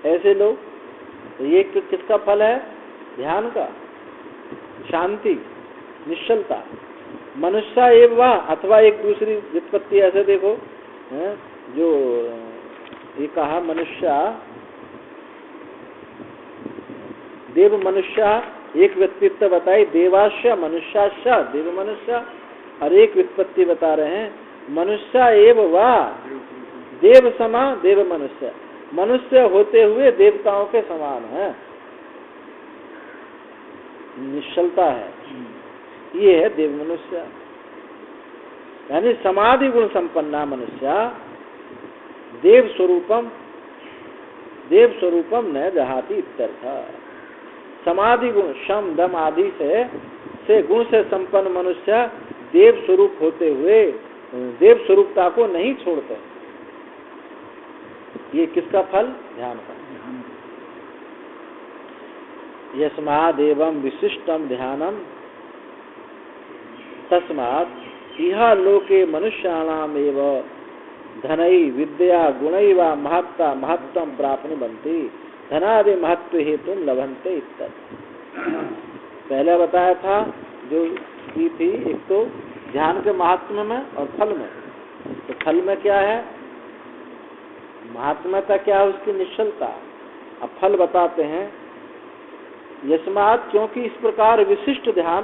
ऐसे लोग। तो ये किसका फल है? ध्यान का, शांति, निश्चलता। मनुष्य एवं वा, अथवा एक दूसरी व्युत्पत्ति ऐसे देखो, जो ये कहा मनुष्य देव मनुष्य, एक व्यक्तित्व बताई देवाश्य मनुष्याश्य देव मनुष्य, और एक व्युत्पत्ति बता रहे हैं मनुष्य एवं वा देव समा देव मनुष्य। मनुष्य होते हुए देवताओं के समान है, निश्चलता है, ये है देव मनुष्य। यानी समाधि गुण संपन्ना मनुष्य देव स्वरूपम न जहाती इत्यर्थ। समाधि गुण शम दम आदि से गुण से संपन्न मनुष्य देव स्वरूप होते हुए देव स्वरूपता को नहीं छोड़ते। ये किसका फल? ध्यान का। यस्मादेवं विशिष्टम ध्यानम तस्मात् इह लोके मनुष्याणामेव धनई विद्या गुणई व महत्ता महत्तम प्राप्त बनती धनादि महत्व हेतु लभंते इत्यर्थ। पहले बताया था जो की थी, एक तो ध्यान के महात्म्य में और फल में। तो फल में क्या है, महात्म्यता क्या है, उसकी निश्चलता। अब फल बताते हैं, यस्मात् क्योंकि इस प्रकार विशिष्ट ध्यान,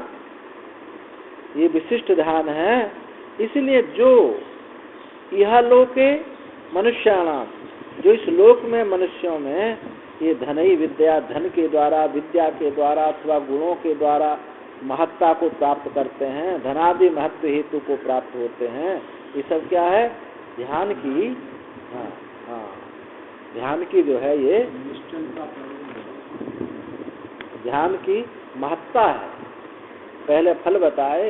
ये विशिष्ट ध्यान है, इसलिए जो यह लोके मनुष्याणाम, जो इस लोक में मनुष्यों में ये धनई विद्या, धन के द्वारा, विद्या के द्वारा अथवा गुणों के द्वारा महत्ता को प्राप्त करते हैं, धनादि महत्व हेतु को प्राप्त होते हैं, ये सब क्या है, ध्यान की, ध्यान की जो है ये ध्यान की महत्ता है। पहले फल बताए,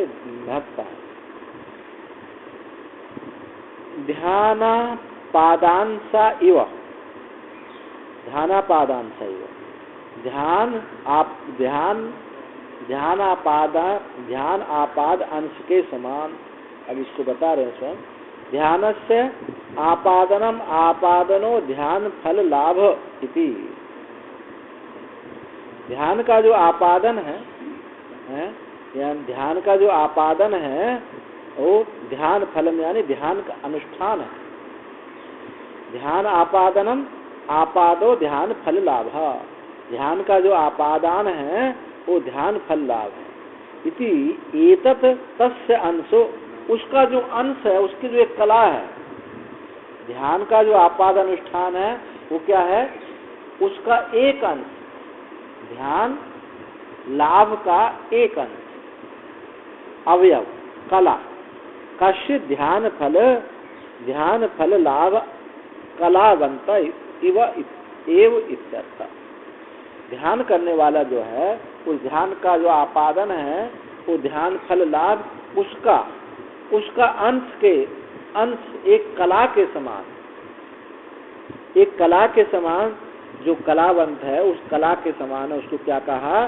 महत्ता है। ध्यानापादांसा इव, ध्यानापादांसा इव, ध्यान आपाद अंश के समान। अब इसको बता रहे हैं स्वयं, ध्यानस्य आपादनम आपादनो ध्यान फल लाभ इति। ध्यान का जो आपादन है, यानी ध्यान का जो आपादन है वो ध्यान फलम यानी ध्यान का अनुष्ठान है। ध्यान आपादनम आपादो ध्यान फल लाभ, ध्यान का जो आपादान है वो ध्यान फल लाभ है। इति एतत् तस्य अंशो, उसका जो अंश है, उसकी जो एक कला है, ध्यान का जो आपाद अनुष्ठान है वो क्या है, उसका एक अंश, ध्यान लाभ का एक अंश, अवयव, कला, कश्य ध्यान फल लाभ कलावंत इव एव इत्यर्थ। ध्यान करने वाला जो है, उस ध्यान का जो आपादन है वो ध्यान फल लाभ, उसका अंश एक कला के समान, एक कला के समान, जो कलावंत है उस कला के समान है, उसको क्या कहा,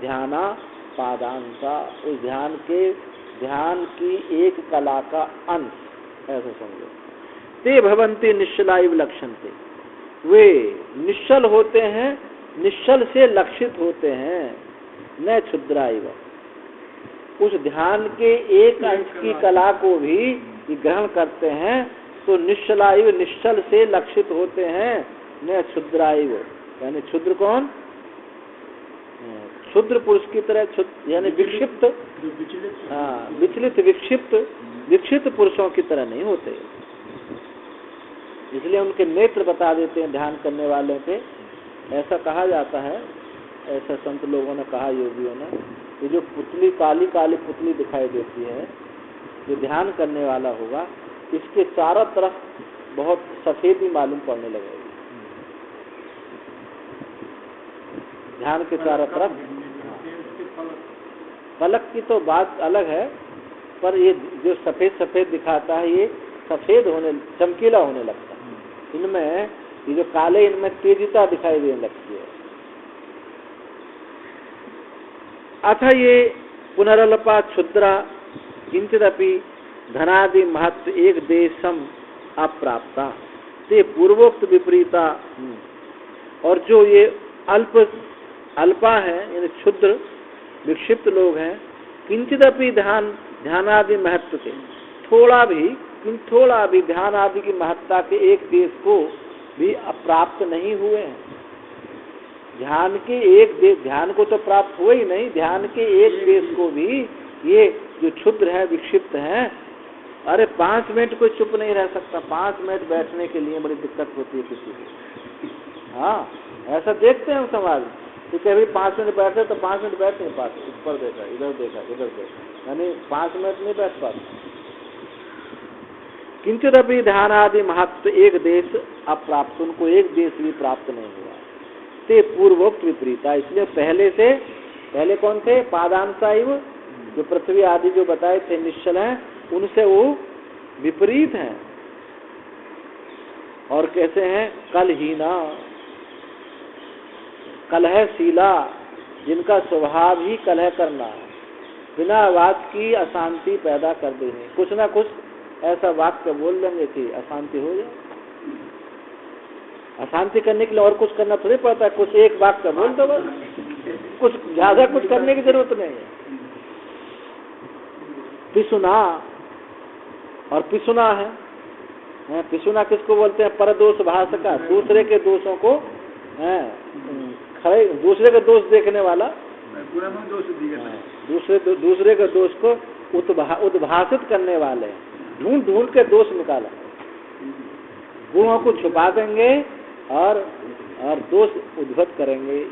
ध्यानापादांसा, उस ध्यान की एक कला का अंश, ऐसा समझो। ते भवन्ति निश्चलाइव लक्षन्ते, वे निश्चल होते हैं, निश्चल से लक्षित होते हैं, न क्षुद्राइव, उस ध्यान के एक अंश की कला को भी ग्रहण करते हैं, तो निश्चलाइव निश्चल से लक्षित होते हैं, न क्षुद्राइव, यानी क्षुद्र कौन, क्षुद्र पुरुष की तरह, यानी विक्षिप्त, विचलित विक्षिप्त पुरुषों की तरह नहीं होते। इसलिए उनके नेत्र बता देते हैं ध्यान करने वाले के, ऐसा कहा जाता है, ऐसा संत लोगों ने कहा, योगियों ने, ये जो पुतली, काली काली पुतली दिखाई देती है, जो ध्यान करने वाला होगा, इसके चारों तरफ बहुत सफेदी मालूम पड़ने लगेगी। ध्यान के चारों तरफ, पलक की तो बात अलग है, पर ये जो सफेद सफेद दिखाता है, ये सफेद होने, चमकीला होने लगता है। इनमें ये जो काले, इनमें तेजिता दिखाई देने लगती है। अथ ये पुनरल्पा क्षुद्रा किंचिदपि धनादि महत्व एक देशम अप्राप्ता ते पूर्वोक्त विपरीता। और जो ये अल्पा है, यानी क्षुद्र विक्षिप्त लोग हैं, किंचिदपि ध्यानादि महत्व के, थोड़ा भी ध्यान आदि की महत्ता के एक देश को भी अप्राप्त नहीं हुए हैं। ध्यान के एक देश, ध्यान को तो प्राप्त हुए ही नहीं, ध्यान के एक देश को भी ये जो क्षुद्र है, विक्षिप्त हैं, अरे 5 मिनट कोई चुप नहीं रह सकता, 5 मिनट बैठने के लिए बड़ी दिक्कत होती है किसी को। हाँ, ऐसा देखते हैं हम समाज में, तो कभी 5 मिनट बैठे तो 5 मिनट बैठ नहीं पाते, ऊपर देखा, इधर देखा, यानी 5 मिनट नहीं बैठ पाते। किंचित अभी ध्यान आदि महत्व एक देश अप्राप्त, उनको एक देश भी प्राप्त नहीं हुआ। ते पूर्वोक्त विपरीता, इसलिए पहले कौन थे, पादांसाइव, जो पृथ्वी आदि जो बताए थे निश्चल हैं, उनसे वो विपरीत हैं। और कैसे हैं, कलहीना, कलहशीला, जिनका स्वभाव ही कलह करना है, बिना वाक की अशांति पैदा कर देंगे। कुछ ना कुछ ऐसा वाक्य बोल देंगे कि अशांति हो जाए। अशांति करने के लिए और कुछ करना थोड़ी पड़ता है, कुछ एक वाक्य बोल दो बस, कुछ ज्यादा कुछ करने की जरूरत नहीं है। पिसुना, और पिसुना है, पिसुना किसको बोलते हैं? परदोष भाषका, दूसरे के दोषों को खड़े, दूसरे का दोष देखने वाला, दूसरे के दोष को उद्भाषित करने वाले, ढूंढ ढूंढ के दोष निकाला, गुणों को छुपा देंगे और दोष उद्भत करेंगे।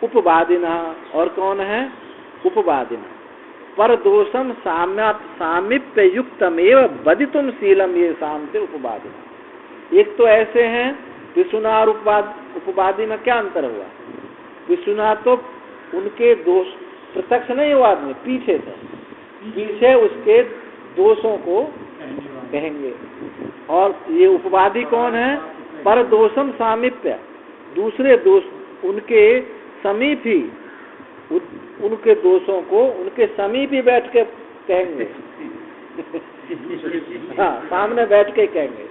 उपवादिना, और कौन है? उपवादिना, पर दोषम सामिप्य युक्तमेव बदितुम शीलम ये शांति उपवादिना। एक तो ऐसे हैं पिसुना और उपवादी में क्या अंतर हुआ? पिसुना तो उनके दोष प्रत्यक्ष नहीं हुआ आदमी, पीछे से, पीछे उसके दोषों को कहेंगे। और ये उपवादी कौन है? पर दोषम सामिप्य, दूसरे दोष उनके समीप ही, उनके दोषों को उनके समीप ही बैठ के कहेंगे। हाँ, सामने बैठ के कहेंगे।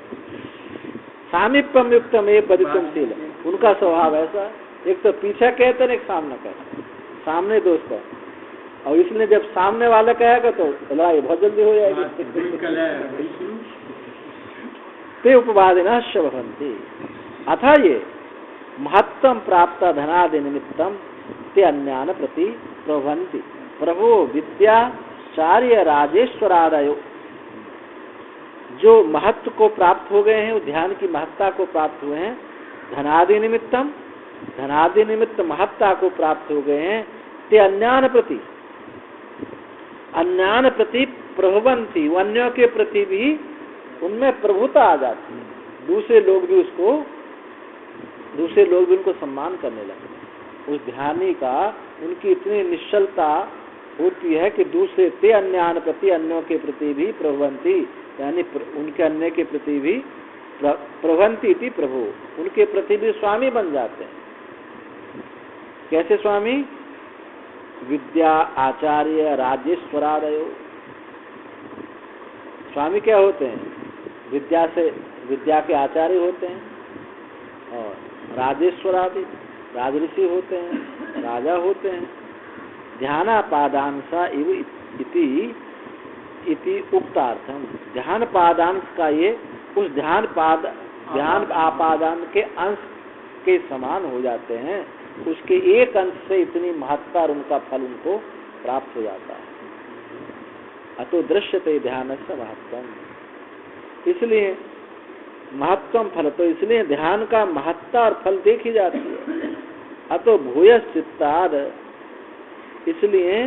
सामिप्यम युक्तम ये बदितुमशील, उनका स्वभाव ऐसा, एक तो पीछे कहते हैं, एक सामने कहते, सामने दोस्त है। और इसलिए जब सामने वाला कहेगा तो लड़ाई बहुत जल्दी हो जाएगी। ते उपवादिना शवहन्ति, अथा ये महत्तम प्राप्त धनादि निमित्तम ते अन्यान प्रति प्रभवन्ति। प्रभो विद्याचार्य राजेश्वरादयो, जो महत्व को प्राप्त हो गए हैं, वो ध्यान की महत्ता को प्राप्त हुए हैं, धनादि निमित्तम, धनादि निमित्त महत्ता को प्राप्त हो गए हैं, ते अन्यान प्रति प्रभवन्ति, अन्यों के प्रति भी उनमें प्रभुता आ जाती है। दूसरे लोग भी उनको सम्मान करने लगते हैं। उस ध्यानी का उनकी इतनी निश्चलता होती है कि दूसरे ते अन्यान प्रति, अन्यों के प्रति भी प्रभवन्ति, यानी उनके अन्य के प्रति भी प्रभवन्ति थी प्रभु, उनके प्रति भी स्वामी बन जाते हैं। कैसे स्वामी? विद्या आचार्य राजेश्वरादयो, स्वामी क्या होते हैं? विद्या के आचार्य होते हैं, और राजेश्वरादि राजऋषि होते हैं, राजा होते हैं। ध्यानापादांसा इव इति उक्तार्थम, ध्यान पादांश का ये उस ध्यान आपादान के अंश के समान हो जाते हैं, उसके एक अंश से इतनी महत्ता और उनका फल उनको प्राप्त हो जाता है। अतो दृश्यते ध्यान से महत्तम, इसलिए महत्तम फल, तो इसलिए ध्यान का महत्ता और फल देखी जाती है। अतो भूय चित्ताद, इसलिए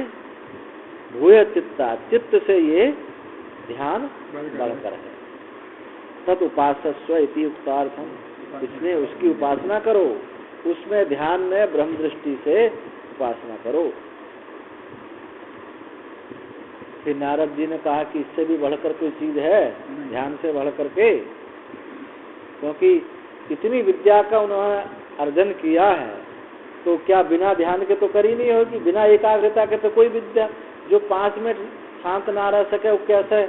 भूय चित्ता, चित्त से ये ध्यान बढ़कर है। तत् उपासस्व इति उक्तार्थम, इसलिए उसकी उपासना करो, उसमें ध्यान में ब्रह्म दृष्टि से उपासना करो। फिर नारद जी ने कहा कि इससे भी बढ़कर कोई चीज है ध्यान से बढ़कर के, क्योंकि इतनी विद्या का उन्होंने अर्जन किया है, तो क्या बिना ध्यान के तो कर ही नहीं होगी, बिना एकाग्रता के तो कोई विद्या, जो 5 मिनट शांत ना रह सके वो कैसे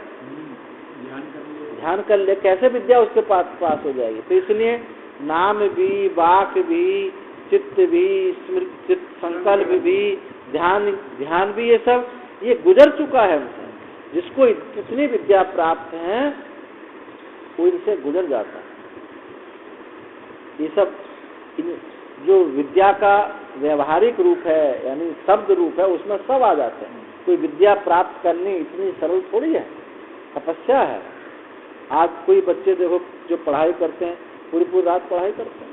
ध्यान कर ले, कैसे विद्या उसके पास हो जाएगी। तो इसलिए नाम भी, वाक भी, चित्त भी, स्मृति, संकल्प भी, ध्यान भी, ये सब ये गुजर चुका है उनसे। जिसको इतनी विद्या प्राप्त है वो इनसे गुजर जाता है। ये सब जो विद्या का व्यवहारिक रूप है, यानी शब्द रूप है, उसमें सब आ जाते हैं। कोई विद्या प्राप्त करनी इतनी सरल थोड़ी है, तपस्या है। आज कोई बच्चे देखो जो पढ़ाई करते हैं, पूरी रात पढ़ाई करते हैं,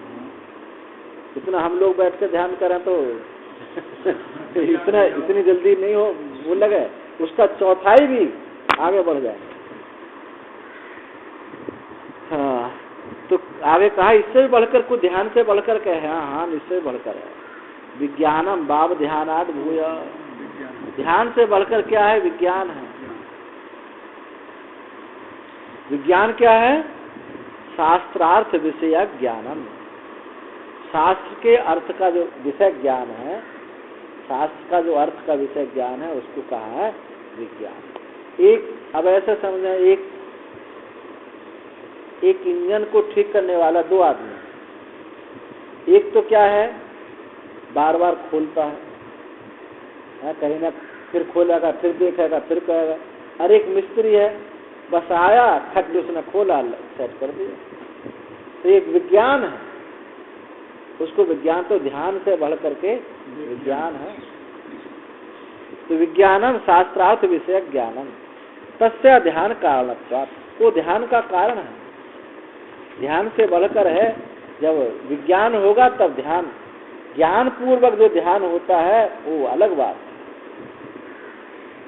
इतना हम लोग बैठ कर ध्यान करें तो इतनी जल्दी नहीं हो, वो लगे उसका चौथाई भी आगे बढ़ जाए। हाँ, तो आगे कहा इससे भी बढ़कर कुछ, ध्यान से बढ़कर कहे, हाँ इससे बढ़कर है विज्ञानम बाब ध्यानाद भूय, ध्यान से बढ़कर क्या है? विज्ञान है। विज्ञान क्या है? शास्त्रार्थ विषय ज्ञानम, शास्त्र के अर्थ का जो विषय ज्ञान है, शास्त्र का जो अर्थ का विषय ज्ञान है उसको कहा है विज्ञान। एक अब ऐसा समझना, एक इंजन को ठीक करने वाला दो आदमी, एक तो क्या है बार बार खोलता है, कहीं ना फिर खोलेगा, फिर देखेगा, फिर कहेगा। और एक मिस्त्री है, बस आया खट उसने खोला सेट कर दिया। तो एक विज्ञान है, उसको विज्ञान तो ध्यान से बढ़ करके विज्ञान है। तो विज्ञानम शास्त्रार्थ विषय ज्ञानम तस्य ध्यान कारणत्वात्, वो ध्यान का कारण है, ध्यान से बढ़कर है। जब विज्ञान होगा तब ध्यान, ज्ञान पूर्वक जो ध्यान होता है वो अलग बात है।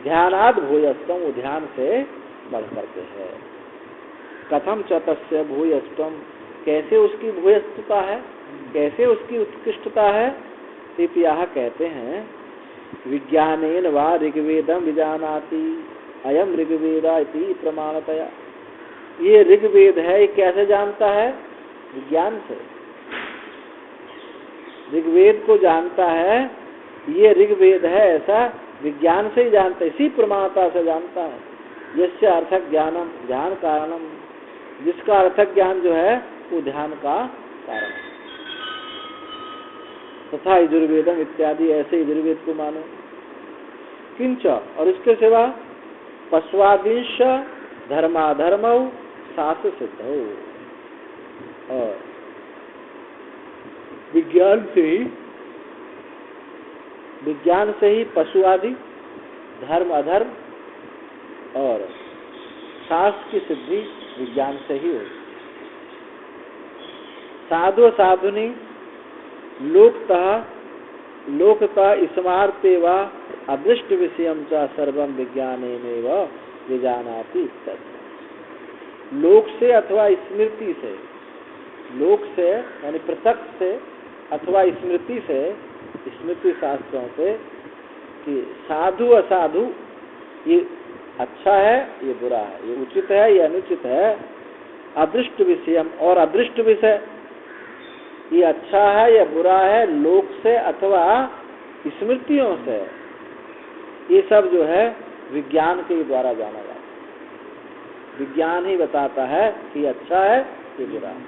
ध्यानाद भूयस्तम, वो ध्यान से बढ़ करके है। कथम च तस्य भूयस्तम, कैसे उसकी भूयस्तता है, कैसे उसकी उत्कृष्टता है। इतिहास कहते हैं विज्ञानेन वा ऋग्वेदम विजानाति अयम ऋग्वेदा इति प्रमाणतया। ये ऋग्वेद है, ये कैसे जानता है, विज्ञान से। ऋग्वेद को जानता है, ये ऋग्वेद है ऐसा विज्ञान से ही जानता है, इसी प्रमाणता से जानता है। यस्य अर्थक ज्ञानम ध्यान कारणम, जिसका अर्थक ज्ञान जो है वो ध्यान का कारण है। तथा यजुर्वेदम इत्यादि, ऐसे यजुर्वेद को मानो। किंच, और इसके सिवा पश्वादिश धर्माधर्म शास्त्र सिद्ध हो, और विज्ञान से ही पशु आदि धर्म अधर्म और शास्त्र की सिद्धि विज्ञान से ही होगी। साधु साधुनी लोकता स्मार्ते वा अदृष्ट विषयम च सर्वम विज्ञानेनैव विजानाति। लोक से अथवा स्मृति से, लोक से यानी प्रत्यक्ष से अथवा स्मृति से, स्मृति शास्त्रों से कि साधु असाधु ये अच्छा है, ये बुरा है, ये उचित है, ये अनुचित है। अदृष्ट विषयम, और अदृष्ट विषय, ये अच्छा है या बुरा है, लोक से अथवा स्मृतियों से, ये सब जो है विज्ञान के द्वारा जाना जाता है। विज्ञान ही बताता है कि अच्छा है कि बुरा है।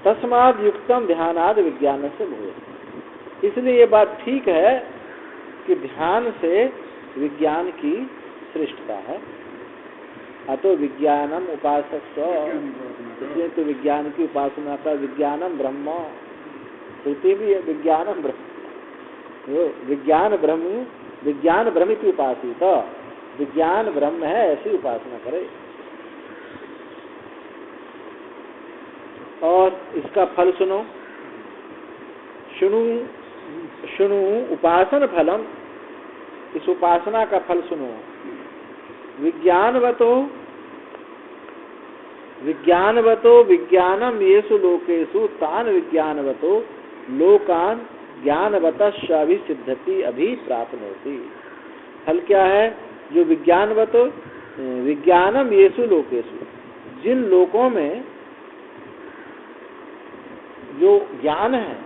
तस्माद युक्तम ध्यानाद विज्ञान से भूय, इसलिए ये बात ठीक है कि ध्यान से विज्ञान की श्रेष्ठता है। अतो विज्ञानम उपासक, इसलिए तो विज्ञान की उपासना का विज्ञानम ब्रह्म, श्रुति भी है विज्ञानम ब्रह्म, विज्ञान ब्रह्म, विज्ञान ब्रह्म की उपासित, विज्ञान ब्रह्म है ऐसी उपासना करे। और इसका फल सुनो, शुणु उपासन फलम, इस उपासना का फल सुनो। विज्ञानवतो विज्ञानम येषु लोकेषु तान विज्ञानवतो लोकान ज्ञानवतश्चाभिसिद्धति अभिप्राप्नोति। फल क्या है, जो विज्ञानवतो विज्ञानम येषु लोकेषु, जिन लोकों में जो ज्ञान है,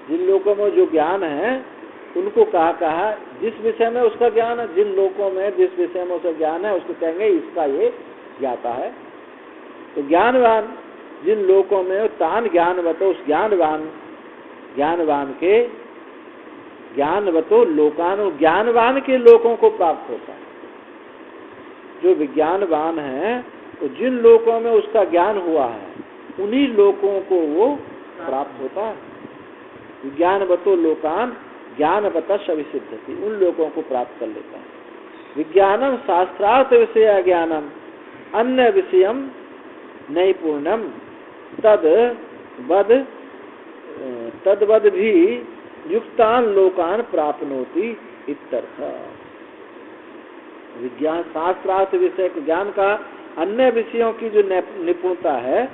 जिन लोकों में जो ज्ञान है उनको कहा जिस विषय में उसका ज्ञान है, जिन लोकों में जिस विषय में उसका ज्ञान है उसको कहेंगे इसका ये ज्ञाता है। तो ज्ञानवान जिन लोकों में, तान ज्ञानवतो, उस ज्ञानवान के ज्ञानवतो लोकान, ज्ञानवान के लोकों को प्राप्त होता है। जो विज्ञानवान है तो जिन लोकों में उसका ज्ञान हुआ है उन्हीं लोकों को वो प्राप्त होता है। विज्ञानवतो लोकान ज्ञानवतश्च अभिसिद्धति, उन लोगों को प्राप्त कर लेता है। विज्ञानम शास्त्रार्थ विषय ज्ञानम अन्य विषयम नैपुण्यम तद्वद भी युक्तान लोकान प्राप्नोति इत्यर्थ। विज्ञान शास्त्रार्थ विषय ज्ञान का अन्य विषयों की जो निपुणता है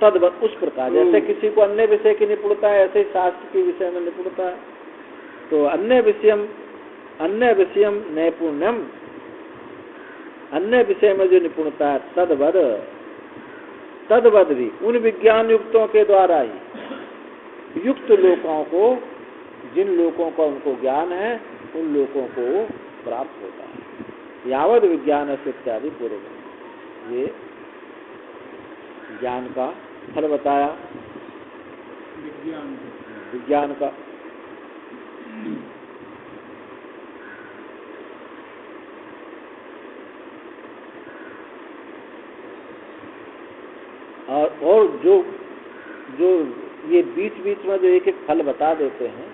तद्वत, उस प्रकार जैसे किसी को अन्य विषय की निपुणता है ऐसे ही शास्त्र के विषय में निपुणता है। तो अन्य विषयम नैपुण्यम, अन्य विषय में जो निपुणता है तद्वद भी उन विज्ञान युक्तों के द्वारा ही युक्त लोकों को, जिन लोकों का उनको ज्ञान है उन लोकों को प्राप्त होता है। यावद विज्ञान से इत्यादि पूर्व, ये ज्ञान का फल बताया, विज्ञान का। और जो ये बीच बीच में जो एक एक फल बता देते हैं,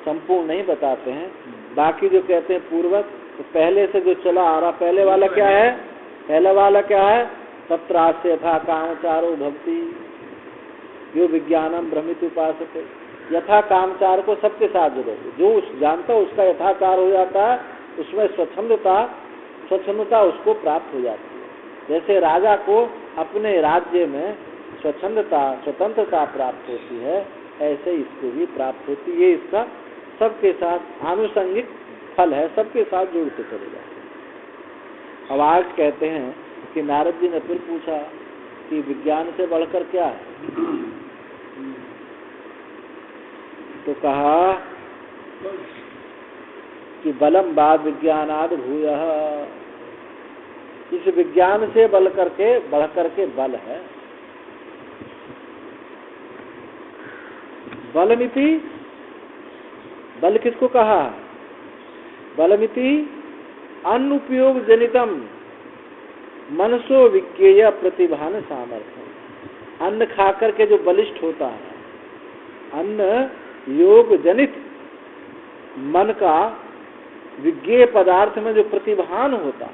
संपूर्ण नहीं बताते हैं, बाकी जो कहते हैं पूर्वक, तो पहले से जो चला आ रहा, पहले वाला क्या है? पहला वाला क्या है? तत्रास्य यथा कामचारो भक्ति यो विज्ञानम भ्रमित उपासते। यथा कामचार को सबके साथ जोड़ो, जो उस जानता उसका यथाकार हो जाता है, उसमें स्वच्छंदता उसको प्राप्त हो जाती है। जैसे राजा को अपने राज्य में स्वतंत्रता प्राप्त होती है, ऐसे इसको भी प्राप्त होती है। ये इसका सबके साथ आनुषंगिक फल है, सबके साथ जोड़ते चले जाते। अब आज कहते हैं कि नारद जी ने फिर पूछा कि विज्ञान से बढ़कर क्या है? तो कहा कि बलम बाद विज्ञानाद भूयः, इस विज्ञान से बढ़ करके बल है। बलमिति, बल किसको कहा? बलमिति अनुपयोग जनितम मनसो विज्ञेय प्रतिभान सामर्थ्य। अन्न खाकर के जो बलिष्ठ होता है, अन्न योग जनित मन का विज्ञेय पदार्थ में जो प्रतिभान होता है,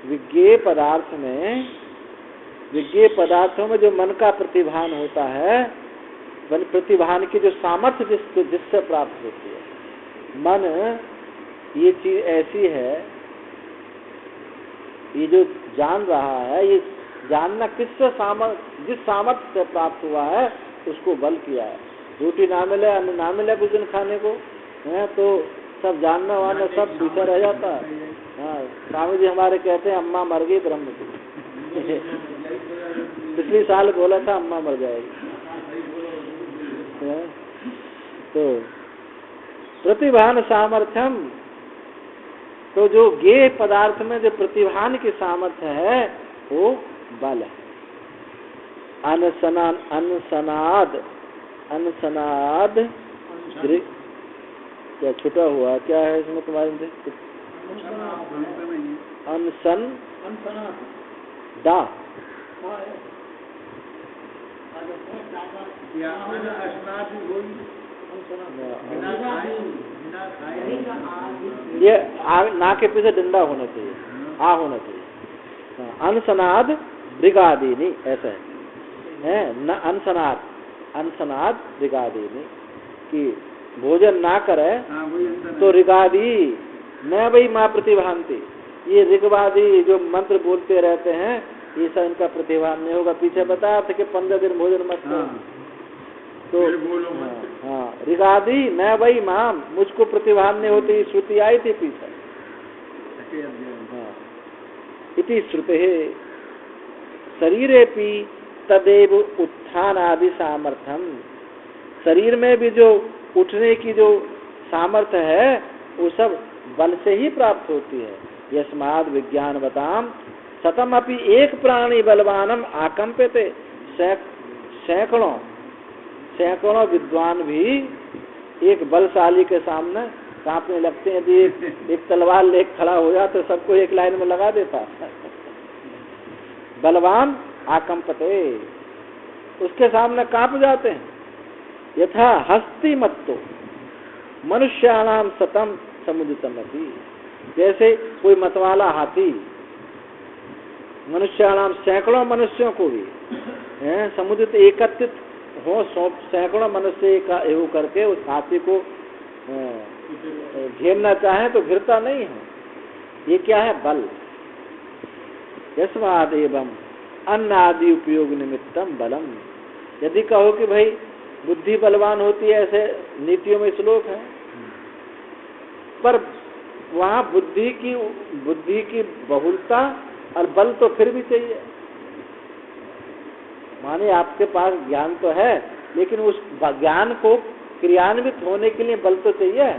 विज्ञेय पदार्थों में जो मन का प्रतिभान होता है, प्रतिभान की जो सामर्थ्य जिससे प्राप्त होती है। मन ये चीज ऐसी है, ये जो जान रहा है, ये जानना किससे जिस सामर्थ्य से प्राप्त हुआ है उसको बल किया है। रोटी ना मिले, अन्न ना मिले कुछ दिन खाने को है तो सब जानना वाना सब पीछे रह जाता है। हाँ, स्वामी जी हमारे कहते हैं अम्मा मर गई ब्रह्म की। पिछले साल बोला था अम्मा मर जाएगी। तो प्रतिभान सामर्थ्यम, तो जो ज्ञेय पदार्थ में जो प्रतिभान की सामर्थ्य है वो बल है। अनसनाद क्या छुटा हुआ क्या है इसमें तुम्हारे? अनसन दा ये ना के पीछे डंडा होना चाहिए, आ होना चाहिए। अनसनाद ब्रिगादीनी ऐसा है न, अनसनाद ब्रिगादीनी कि भोजन ना करे तो ऋगादी न वही माँ प्रतिभांति। ये ऋगवादी जो मंत्र बोलते रहते हैं, ये सब इनका प्रतिभान नहीं होगा। पीछे बताया था कि 15 दिन भोजन मत करो। तो हाँ, ऋगादी न वही माँ, मुझको प्रतिभान नहीं होती, श्रुति आई थी पीछे। हाँ, इति श्रुते शरीरेपि तदेव उत्थान आदि सामर्थ्यम। शरीर में भी जो उठने की जो सामर्थ्य है वो सब बल से ही प्राप्त होती है। यस्माद् विज्ञान बताम सतम अपि एक प्राणी बलवानम आकंपते। सैकड़ों विद्वान भी एक बलशाली के सामने कांपने लगते हैं। यदि एक तलवार लेकर खड़ा हो जाए तो सबको एक लाइन में लगा देता। बलवान आकंपते, उसके सामने कांप जाते हैं। यथा हस्ती मत्तो मनुष्याणाम सतम समुदितमति, जैसे कोई मतवाला हाथी मनुष्याणाम सैकड़ों मनुष्यों को भी समुदित एकत्रित हो, सैकड़ों मनुष्य एवं करके उस हाथी को घेरना चाहे तो घिरता नहीं है। ये क्या है? बल। यस्माद् एवं अन्न आदि उपयोग निमित्तम बलम। यदि कहो कि भाई बुद्धि बलवान होती है, ऐसे नीतियों में श्लोक है, पर वहाँ बुद्धि की बहुलता और बल तो फिर भी चाहिए। माने आपके पास ज्ञान तो है लेकिन उस ज्ञान को क्रियान्वित होने के लिए बल तो चाहिए।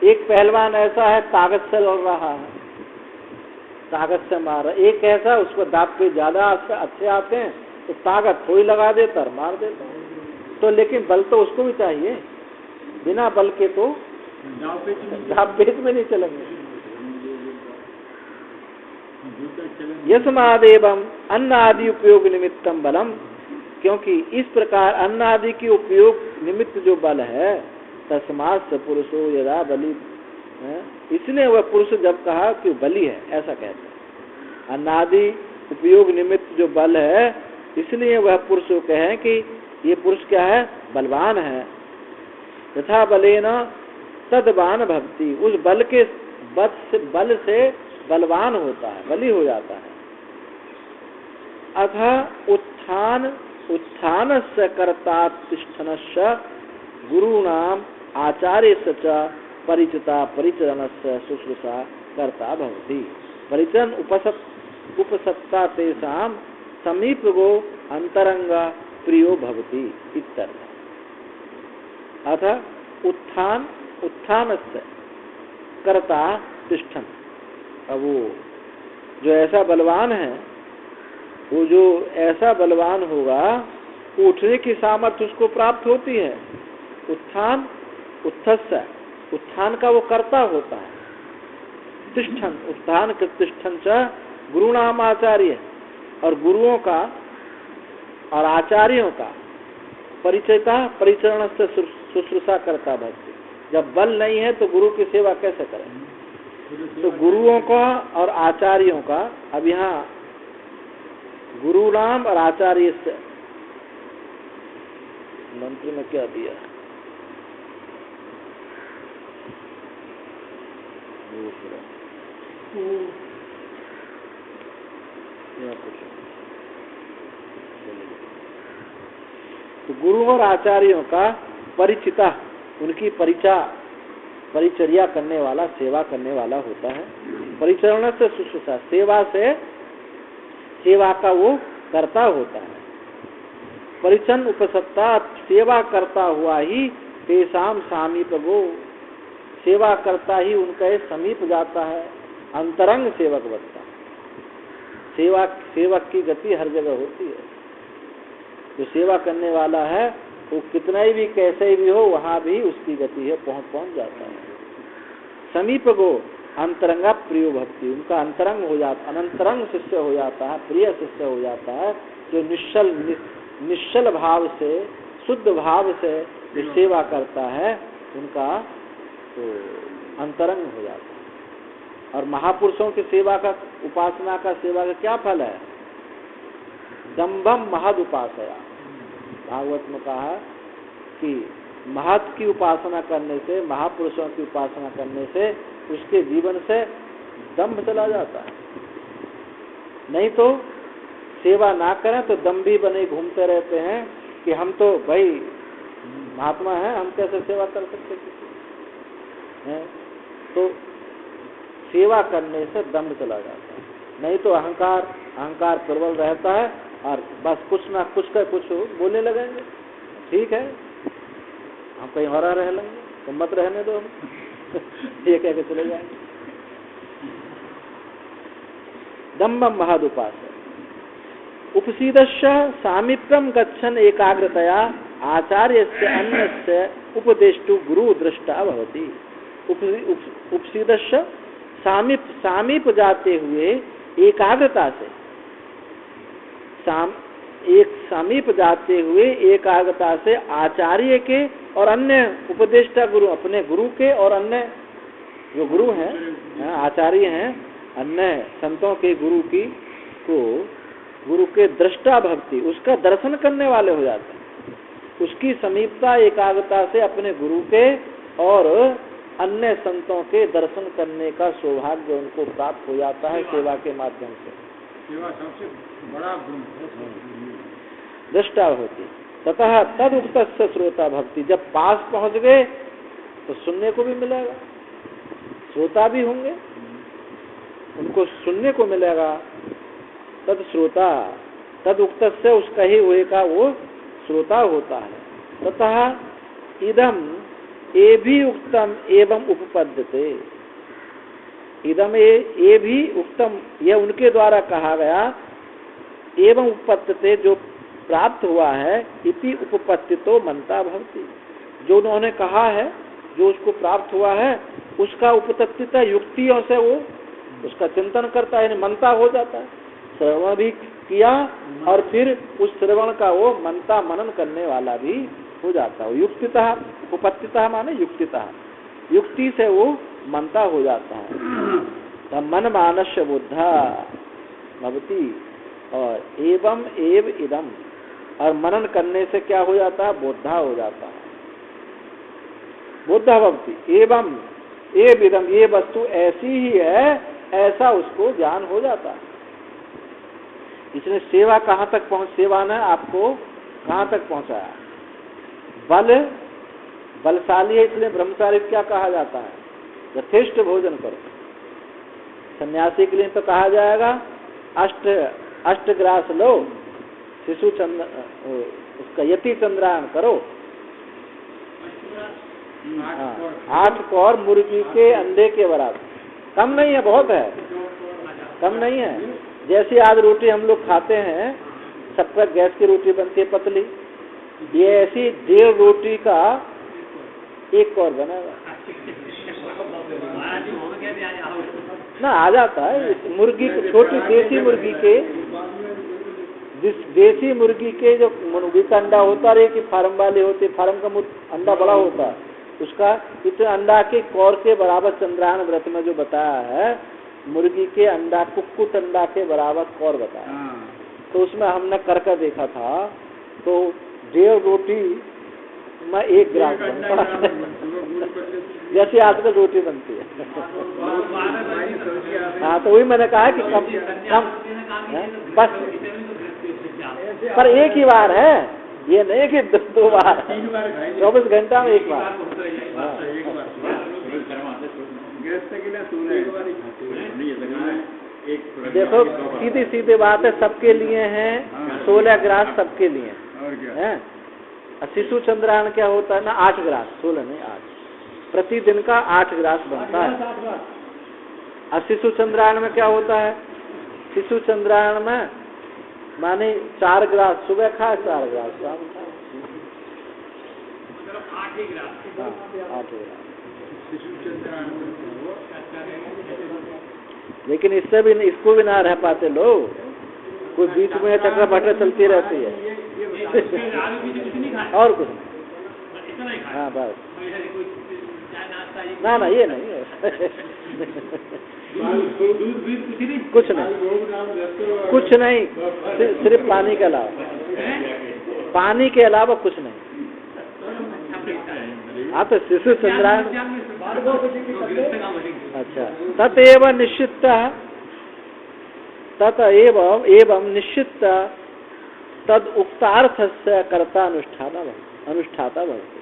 एक पहलवान ऐसा है ताकत से लड़ रहा है, ताकत से मार रहा, एक ऐसा उसको दांत पे ज्यादा अच्छे आते हैं तो ताकत थोड़ी लगा देता और मार देता। तो लेकिन बल तो उसको भी चाहिए, बिना बल के तो दांत पेच में नहीं चलेंगे। यस्मादेवं अन्न आदि उपयोग निमित्तम बलम, क्योंकि इस प्रकार अन्न आदि की उपयोग निमित्त जो बल है, तस्मात् स पुरुषो यदा बलि, इसलिए वह पुरुष जब कहा कि बलि है, ऐसा कहते हैं। अन्न आदि उपयोग निमित्त जो बल है, इसलिए वह पुरुष कहे कि ये पुरुष क्या है, बलवान है। यथा बलेन तद्वान भवति, उस बल के बल से बलवान होता है, बली हो जाता है। अथ उत्थानस्य कर्तातिष्ठनस्य गुरूणाम आचार्यस्य च परिचिता परिचरणस्य शुश्रूषा कर्ता भवति। परिचरण उपसत्ता तेषां समीपगो अंतरंग प्रियो भवति इत्यर्थ। अथ उत्थानस्य कर्ता तिष्ठन, अब वो जो ऐसा बलवान है, वो जो ऐसा बलवान होगा, उठने की सामर्थ्य उसको प्राप्त होती है। उत्थान उत्थस्य, उत्थान का वो कर्ता होता है। तिष्ठन, उत्थान तिष्ठन च गुरुणाम आचार्य, और गुरुओं का और आचार्यों का परिचयता परिचरण से शुश्रूषा करता भक्ति। जब बल नहीं है तो गुरु की सेवा कैसे करें? तो गुरुओं का और आचार्यों का, अब यहाँ गुरु नाम और आचार्य से मंत्र में क्या दिया? तो गुरु और आचार्यों का परिचिता, उनकी परिचर्या करने वाला, सेवा करने वाला होता है। परिचरण से शुश्रूषा, सेवा से सेवा का वो करता होता है। परिचन उपसत्ता, सेवा करता हुआ ही तेसाम सामीप गो, सेवा करता ही उनके समीप जाता है। अंतरंग सेवक बनता है। सेवक की गति हर जगह होती है। जो सेवा करने वाला है वो कितना ही भी कैसे भी हो, वहां भी उसकी गति है, पहुंच जाता है। समीप गो अंतरंगा प्रियो भक्ति, उनका अंतरंग हो जाता, अनंतरंग शिष्य हो जाता है, प्रिय शिष्य हो जाता है। जो निश्चल भाव से, शुद्ध भाव से जो सेवा करता है, उनका तो अंतरंग हो जाता है। और महापुरुषों की सेवा का, उपासना का, सेवा का क्या फल है? दम्भम महद उपासया। भागवत में कहा कि महत की उपासना करने से, महापुरुषों की उपासना करने से उसके जीवन से दंभ चला जाता है। नहीं तो सेवा ना करें तो दंभी बने घूमते रहते हैं कि हम तो भाई महात्मा हैं, हम कैसे सेवा कर सकते हैं? तो सेवा करने से दंभ चला जाता है। नहीं तो अहंकार प्रबल रहता है और बस कुछ ना कुछ का कुछ बोलने लगेंगे, ठीक है हम कहीं और रह लेंगे, तो मत रहने दो, हम ये कह के चले जाएंगे। दम्भम महदुपास उपसीदस्य सामीप्यम गच्छन एकाग्रतया आचार्यस्य अन्यस्य उपदेष्टु गुरु दृष्टा भवति। उपसीदस्य सामीप जाते हुए एकाग्रता से, समीप जाते हुए एकाग्रता से आचार्य के और अन्य उपदेष्टा गुरु, अपने गुरु के और अन्य जो गुरु हैं, आचार्य हैं, अन्य संतों के गुरु की को गुरु के दृष्टा भक्ति, उसका दर्शन करने वाले हो जाते हैं। उसकी समीपता एकाग्रता से अपने गुरु के और अन्य संतों के दर्शन करने का सौभाग्य उनको प्राप्त हो जाता है सेवा के माध्यम से। सेवा सबसे बड़ा गुण दृष्टा होती। ततः तद उक्त श्रोता भक्ति, जब पास पहुंच गए तो सुनने को भी मिलेगा, श्रोता भी होंगे, उनको सुनने को मिलेगा। तद श्रोता, तद उक्त से उस कहे हुए का वो श्रोता होता है। ततः इदम ये भी उक्तम एवं उपपद्यते, इदम ये भी उक्तम, यह उनके द्वारा कहा गया, एवं उपपद्यते जो प्राप्त हुआ है, इति उपपत्तितो मनता भवति, जो उन्होंने कहा है, जो उसको प्राप्त हुआ है उसका उपपत्तिता युक्तियों से वो उसका चिंतन करता है, मनता हो जाता है। श्रवण भी किया और फिर उस श्रवण का वो मनता मनन करने वाला भी हो जाता है। युक्तितः, उपपत्तितः माने युक्तितः, युक्ति से वो मनता हो जाता है। मन मानस्य बुद्धा भवति, और एवं एव इदम, और मनन करने से क्या हो जाता है, बोधा हो जाता है। बुद्धा भवति एवं एव इदम, ये वस्तु ऐसी ही है, ऐसा उसको ज्ञान हो जाता है। इसने सेवा कहाँ तक सेवा ने आपको कहाँ तक पहुंचाया। बलशाली है इसलिए ब्रह्मचारी क्या कहा जाता है, यथेष्ट भोजन करो। सन्यासी के लिए तो कहा जाएगा अष्ट ग्रास लो, शिशु चंद्र उसका यति चंद्रायण करो, 8 कौर मुर्गी के अंडे के बराबर। कम नहीं है, बहुत है, कम नहीं है। जैसे आज रोटी हम लोग खाते हैं, सबका गैस की रोटी बनती है पतली, ये ऐसी 1.5 रोटी का 1 कौर बनेगा ना, आ जाता है। मुर्गी छोटी देसी मुर्गी के जो मुर्गी का अंडा होता है कि फार्म वाले होते, फार्म का अंडा बड़ा होता है, उसका इतने अंडा के कौर के बराबर चंद्रायण व्रत में जो बताया है, मुर्गी के अंडा कुक्कुट अंडा के बराबर कौर बताया। तो उसमें हमने करके देखा था, तो 1.5 रोटी में 1 ग्राम बनता है जैसे आजकल रोटी बनती है। हाँ, तो वही मैंने कहा कि कम बस, पर एक ही बार है, ये नहीं कि 2 बार, 24 घंटा में 1 बार। देखो सीधी सीधी बात है, सबके लिए है 16 ग्रास सबके लिए है। शिशु चंद्रायण क्या होता है ना, 8 ग्रास, 16 नहीं 8, प्रतिदिन का 8 ग्रास बनता है। और शिशु चंद्रायण में क्या होता है, शिशु चंद्रायण में माने 4 ग्रास सुबह खा, 4 ग्रास शाम खा, 8 ग्रास। लेकिन इससे भी इसको भी ना रह पाते लोग, कोई बीच में चक्कर बटर चलती रहती है और कुछ नहीं। हाँ बस, ना ये नहीं है कुछ नहीं, सिर्फ पानी के अलावा, पानी के अलावा कुछ नहीं। हाँ, तो शिशु चंद्रायण, अच्छा, ततएव निश्चित, एवं निश्चित तद उक्तार्थ से कर्ता अनुष्ठाता भवति।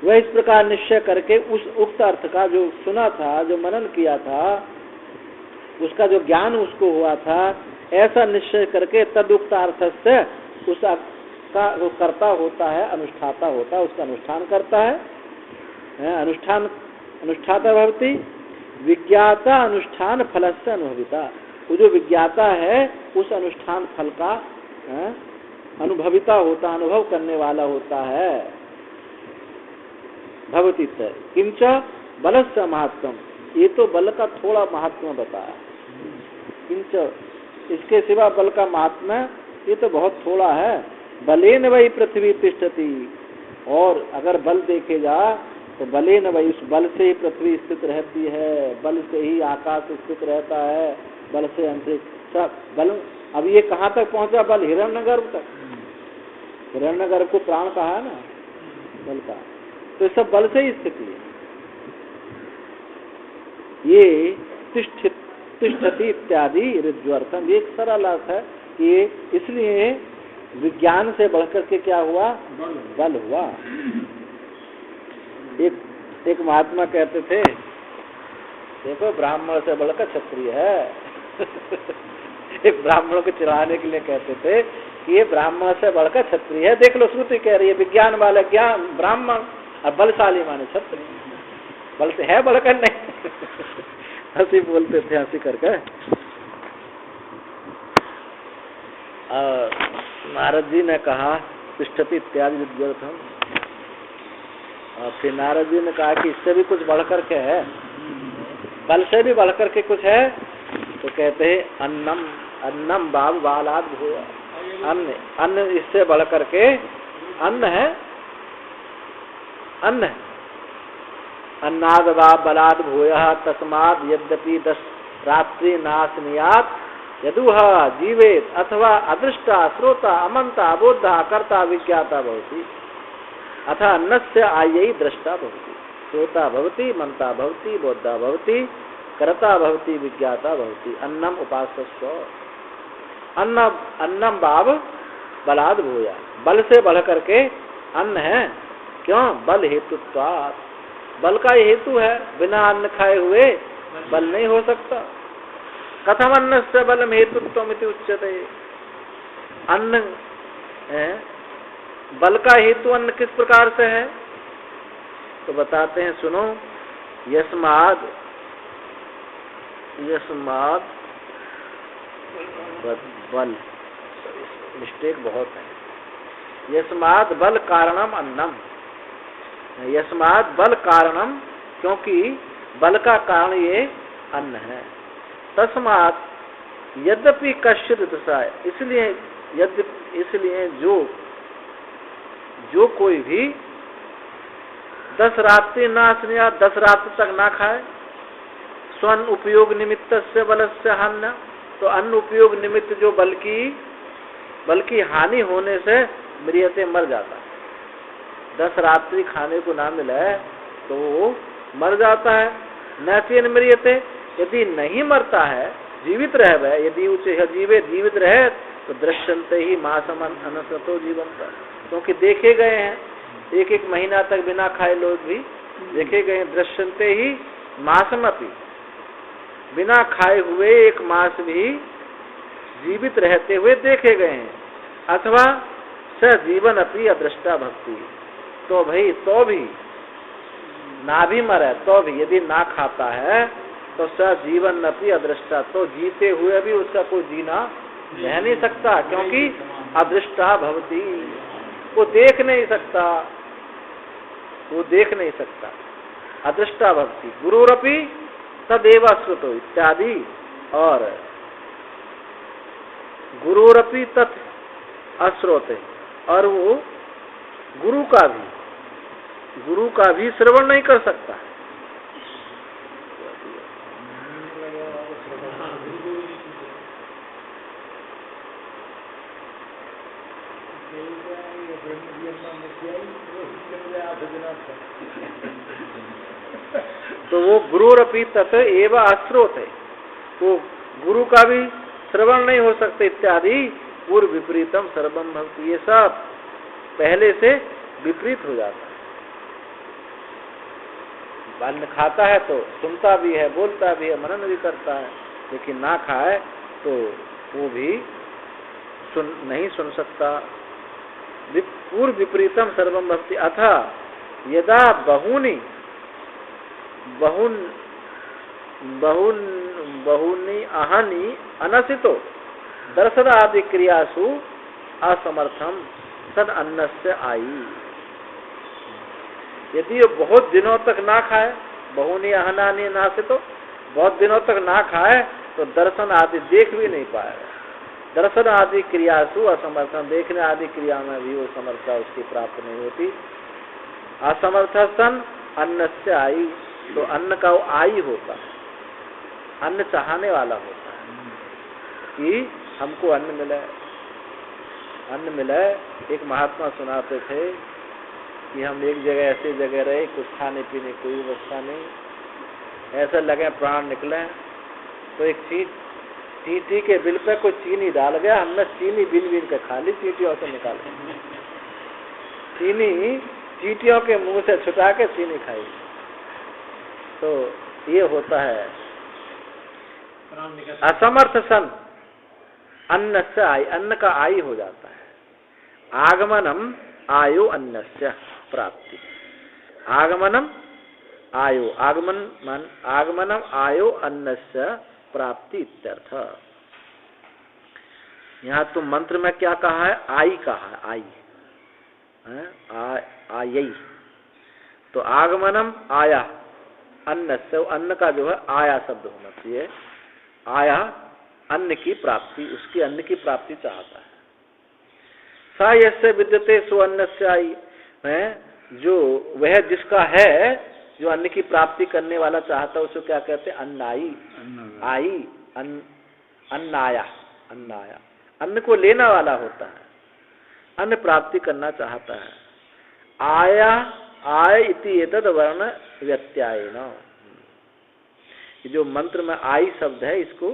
वह इस प्रकार निश्चय करके उस उक्त अर्थ का जो सुना था, जो मनन किया था, उसका जो ज्ञान उसको हुआ था, ऐसा निश्चय करके तद उक्तार्थ से उसका वो कर्ता होता है, अनुष्ठाता होता है, उसका अनुष्ठान करता है। अनुष्ठाता भवति, विज्ञाता अनुष्ठान फल से अनुभविता। वो जो विज्ञाता है उस अनुष्ठान फल का अनुभविता होता, अनुभव करने वाला होता है। भवति किंच बलस्य महात्म, ये तो बल का थोड़ा महात्मा बताया। किंच, इसके सिवा बल का महात्मा ये तो बहुत थोड़ा है। बलेन वही पृथ्वी तिष्ठति, और अगर बल देखे जा तो बलेन वही, उस बल से ही पृथ्वी स्थित रहती है, बल से ही आकाश स्थित रहता है, बल से अंतरिक्ष सब बल। अब ये कहाँ तक पहुंचा बल, हिरण्यगर्भ तक। हिरण्यगर्भ को प्राण कहा है ना बल का, तो सब बल से ही स्थिति है। ये तिष्ठति इत्यादि ऋज्वर्थम, ये एक सरल अर्थ है कि इसलिए विज्ञान से बढ़कर के क्या हुआ, बल हुआ। एक महात्मा कहते थे, देखो ब्राह्मण से बढ़कर क्षत्रिय है एक ब्राह्मणों को चिढ़ाने के लिए कहते थे कि ये ब्राह्मण से बढ़कर क्षत्रिय है। देख लो, श्रुति कह रही है विज्ञान वाला ज्ञान ब्राह्मण और बलशाली माने क्षत्रिय। बल से है बढ़कर नहीं। हंसी बोलते थे हंसी करके। नारद जी ने कहा तिष्ठति इत्यादि विद्यार्थम। और फिर नारद जी ने कहा कि इससे भी कुछ बढ़कर के है, बल से भी बढ़कर के कुछ है। तो कहते हैं अन्नम अन्नम बाब बालाद भूया। अन्न अन्न इससे बढ़कर के अन्न है, अन्न है। अन्नाद बाब बलाद भूया तस्माद यद्यपि 10 रात्रि नाशनियात यदुह जीवेत अथवा अदृष्टा श्रोता अमंता बोधा कर्ता विज्ञाता भवति। अथ अन्नस्य आयई दृष्टा भवति, श्रोता भवति, मंता भवति, बोधा भवति, कर्ता भवति, विज्ञाता भवति। अन्नम उपासस्व। अन्नम बाब बलाद भूया। बल से बढ़ करके अन्न है। क्यों? बल हेतुत्वात्। बल का हेतु है। बिना अन्न खाए हुए बल नहीं हो सकता। कथम अन्नस्य बलम हेतुत्वमिति उच्यते। अन्न है, बल का हेतु अन्न किस प्रकार से है? तो बताते हैं, सुनो। यस्माद बल, मिस्टेक बहुत है। यस्माद बल कारणम अन्नम। यस्माद बल कारणम, क्योंकि बल का कारण ये अन्न है। तस्मात यद्यपि कश्चित दशा, इसलिए जो कोई भी 10 रात्रि नाशनिया 10 रात्रि तक ना खाए, स्वर्ण उपयोग निमित्त से बल से हानि, तो अन्न उपयोग निमित्त जो बल की हानि होने से मृत्यते मर जाता है। 10 रात्रि खाने को ना मिले तो वो मर जाता है। न चेन मृत्यते, यदि नहीं मरता है, जीवित रह गए, यदि उसे जीवित रहे तो दृश्यंते ही मासम अनसतो जीवंत। क्योंकि देखे गए हैं 1-1 महीना तक बिना खाए लोग भी देखे गए हैं। दृश्यंते ही मासमपि, बिना खाए हुए 1 मास भी जीवित रहते हुए देखे गए हैं। अथवा स जीवन अपनी अदृष्टा भक्ति, तो भाई तो भी ना भी मरे तो भी यदि ना खाता है तो स जीवन अपनी अदृष्टा, तो जीते हुए भी उसका कोई जीना रह नहीं सकता। क्योंकि अदृष्टा भवती, वो देख नहीं सकता, वो देख नहीं सकता। अदृष्टा भवती गुरुरपि तदेव श्रुतो इत्यादि। और गुरुरपि तत् अश्रोते, और वो गुरु का भी श्रवण नहीं कर सकता। तो वो गुरुरपि तत् एव अश्रोते, वो गुरु का भी श्रवण नहीं हो सकते। इत्यादि पूर्व विपरीतम सर्वम भवति, ये सब पहले से विपरीत हो जाता है। अन्न खाता है तो सुनता भी है, बोलता भी है, मनन भी करता है, लेकिन ना खाए तो वो भी नहीं सुन सकता। पूर्व विपरीतम सर्वम भवति। अथा यदा बहुनी अहनि अनसितो दर्शन आदि क्रियासु असमर्थम तद अन्नस्य आई। यदि वो बहुत दिनों तक ना खाए, बहुनी अहनानी नासितो, बहुत दिनों तक ना खाए तो दर्शन आदि देख भी नहीं पाएगा। दर्शन आदि क्रियासु असमर्थन, देखने आदि क्रिया में भी वो समर्थता उसकी प्राप्त नहीं होती। असमर्थ सन अन्न से आई, तो अन्न का वो आई होता है, अन्न चाहने वाला होता है कि हमको अन्न मिले, अन्न मिले। एक महात्मा सुनाते थे कि हम एक जगह ऐसी जगह रहे, कुछ खाने पीने कोई व्यवस्था नहीं, ऐसा लगे प्राण निकले, तो एक चींटी के बिल पे कोई चीनी डाल गया, हमने चीनी बिन बिन के खा ली, चींटियों से निकाल चीनी चींटियों के मुंह से छुटा के चीनी खाई। तो ये होता है असमर्थ सन अन्न से आई, अन्न का आई हो जाता है। आगमनम आयो अन्नस्य प्राप्ति, आगमनम आयो, आगमनम आयो अन्नस्य प्राप्ति इत्यर्थ। यहाँ तो मंत्र में क्या कहा है? आई कहा है, आई है, आई। तो आगमनम आया अन्न से, अन्न का जो है आया शब्द होना चाहिए। आया अन्न की प्राप्ति, उसकी अन्न की प्राप्ति चाहता है। सा यस्य विद्यते सो अन्न से आई है, जो वह जिसका है, जो अन्न की प्राप्ति करने वाला चाहता है, उसको क्या कहते हैं? अन्नाई, आई, अन्नाया, अन्नाया, अन्न को लेना वाला होता है, अन्न प्राप्ति करना चाहता है। आया आय इति एतद वर्ण व्यत्यायेन, जो मंत्र में आई शब्द है, इसको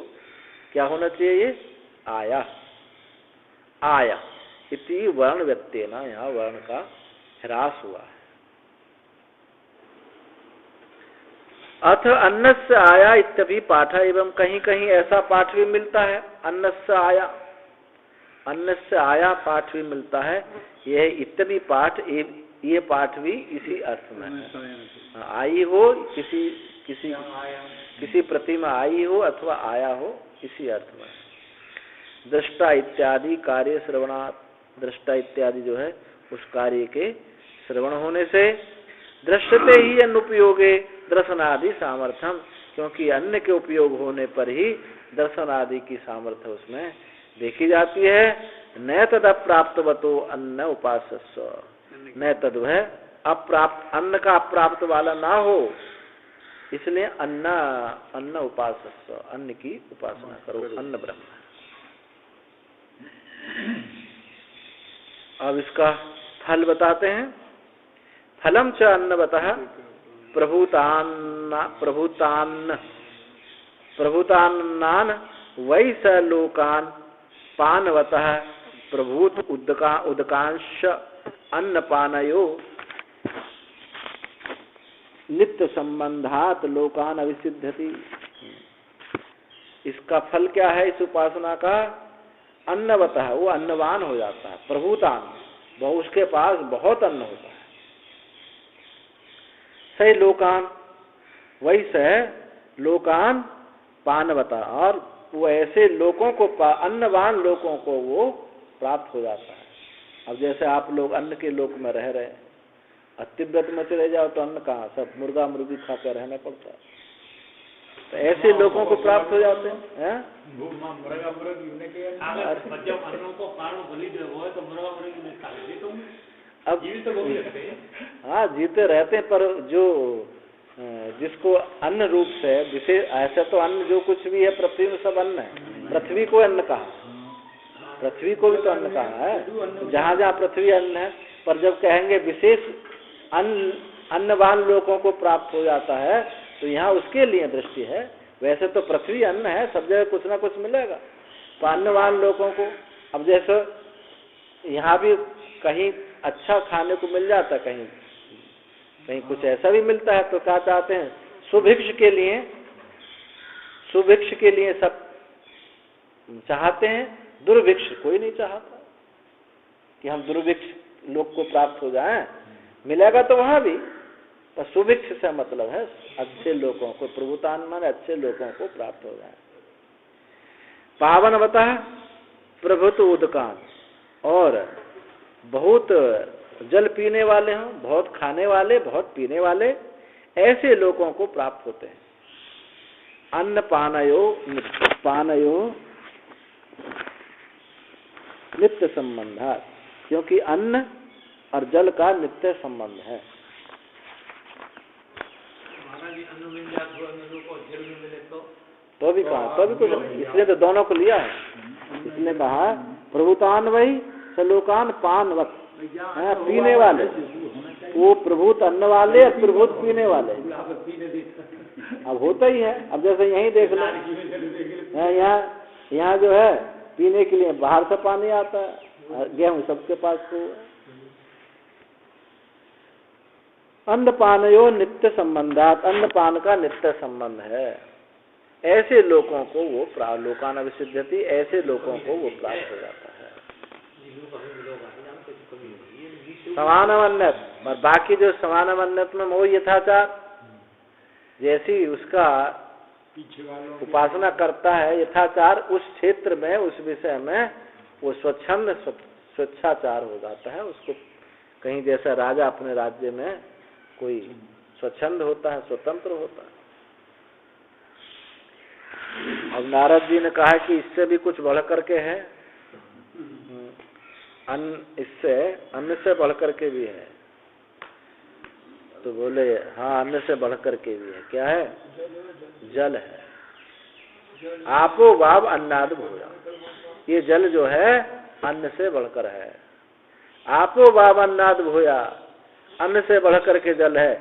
क्या होना चाहिए? आया, आया इति वर्ण व्यत्येन, यहाँ वर्ण का ह्रास हुआ है। अथ अन्नस्य आया इत्यपि पाठ एवं, कहीं कहीं ऐसा पाठ भी मिलता है, अन्नस्य आया, अन्नस्य आया पाठ भी मिलता है। यह इत्यपि पाठ, ये पाठ भी इसी अर्थ में है। आई हो, किसी प्रतिमा आई हो अथवा आया हो, इसी अर्थ में। दृष्टा इत्यादि कार्य श्रवणात्, दृष्टा इत्यादि जो है उस कार्य के श्रवण होने से, दृश्यते ही अनुपयोगे दर्शनादि सामर्थ्यम, क्योंकि अन्न के उपयोग होने पर ही दर्शन आदि की सामर्थ्य उसमें देखी जाती है। न तद अप्राप्तवतो अन्न उपासस्व, न तद वह अप्राप्त, अन्न का अप्राप्त वाला ना हो, इसलिए अन्न उपासस्व, अन्न की उपासना करो, अन्न ब्रह्म। अब इसका फल बताते हैं। फलम च अन्नवतः प्रभूतान्नान वै स लोकान पानवतः प्रभूत उदकांश अन्नपानयो नित्य संबंधात लोकान अविसिद्धति। इसका फल क्या है इस उपासना का? अन्नवतः, वो अन्नवान हो जाता है। प्रभुतान, वो उसके पास बहुत अन्न होता है। सही लोकान, वही से लोकान पानवता, और वो ऐसे लोगों को, अन्नवान लोगों को वो प्राप्त हो जाता है। अब जैसे आप लोग अन्न के लोक में रह रहे हैं, तिब्बत में चले जाओ तो अन्न कहाँ, सब मुर्गा मुर्गी खाकर रहना पड़ता है। तो ऐसे लोगों को प्राप्त हो जाते हैं। अब हाँ, जीते रहते हैं, पर जो जिसको अन्न रूप से विशेष, ऐसा तो अन्न जो कुछ भी है पृथ्वी में सब अन्न है। पृथ्वी को अन्न कहा, पृथ्वी को भी तो अन्न कहा है, जहाँ जहाँ पृथ्वी अन्न है। पर जब कहेंगे विशेष अन्नवान लोगों को प्राप्त हो जाता है, तो यहाँ उसके लिए दृष्टि है। वैसे तो पृथ्वी अन्न है, सब जगह कुछ ना कुछ मिलेगा, तो अन्नवान लोगों को। अब जैसे यहाँ भी कहीं अच्छा खाने को मिल जाता, कहीं कहीं कुछ ऐसा भी मिलता है, तो क्या चाहते हैं? सुभिक्ष के लिए सब चाहते हैं, दुर्भिक्ष कोई नहीं चाहता कि हम दुर्भिक्ष लोग को प्राप्त हो जाएं। मिलेगा तो वहां भी, पर सुभिक्ष से मतलब है अच्छे लोगों को, प्रभुतान माने अच्छे लोगों को प्राप्त हो जाए। पावनवता प्रभुत्व उदकान, और बहुत जल पीने वाले हों, बहुत खाने वाले, बहुत पीने वाले, ऐसे लोगों को प्राप्त होते हैं। अन्न पानयो नित्य संबंधा, क्योंकि अन्न और जल का नित्य संबंध है। तो भी कहा, तो भी कुछ, इसलिए तो दोनों को लिया है। इसने कहा प्रभुतान वही सलोकान पानवत, पीने वाले, वो प्रभुत अन्न वाले और प्रभुत पीने वाले। अब होता ही है। अब जैसे यहीं देख लो, यहाँ जो है पीने के लिए बाहर से पानी आता है, गेहूं सबके पास को। अन्नपानयो नित्य संबंधात, अन्नपान का नित्य संबंध है। ऐसे लोगों को वो लोकान अभिसिद्ध्यति, ऐसे लोगों को वो प्राप्त हो जाता है। समानमन्यत, और बाकी जो समानमन्यत में मोह यथाचार, जैसी उसका उपासना करता है यथाचार, उस क्षेत्र में उस विषय में वो स्वच्छंद स्वेच्छाचार हो जाता है। उसको कहीं जैसा राजा अपने राज्य में कोई स्वच्छंद होता है, स्वतंत्र होता है। अब नारद जी ने कहा कि इससे भी कुछ बढ़ करके है, इससे अन्न से बढ़ करके भी है। तो बोले हाँ, अन्न से बढ़ करके भी है। क्या है? जल है। आपो वाव अन्नाद भूया, ये जल जो है अन्न से बढ़कर है। आपो वाव अन्नाद भूया, अन्न से बढ़कर के जल है।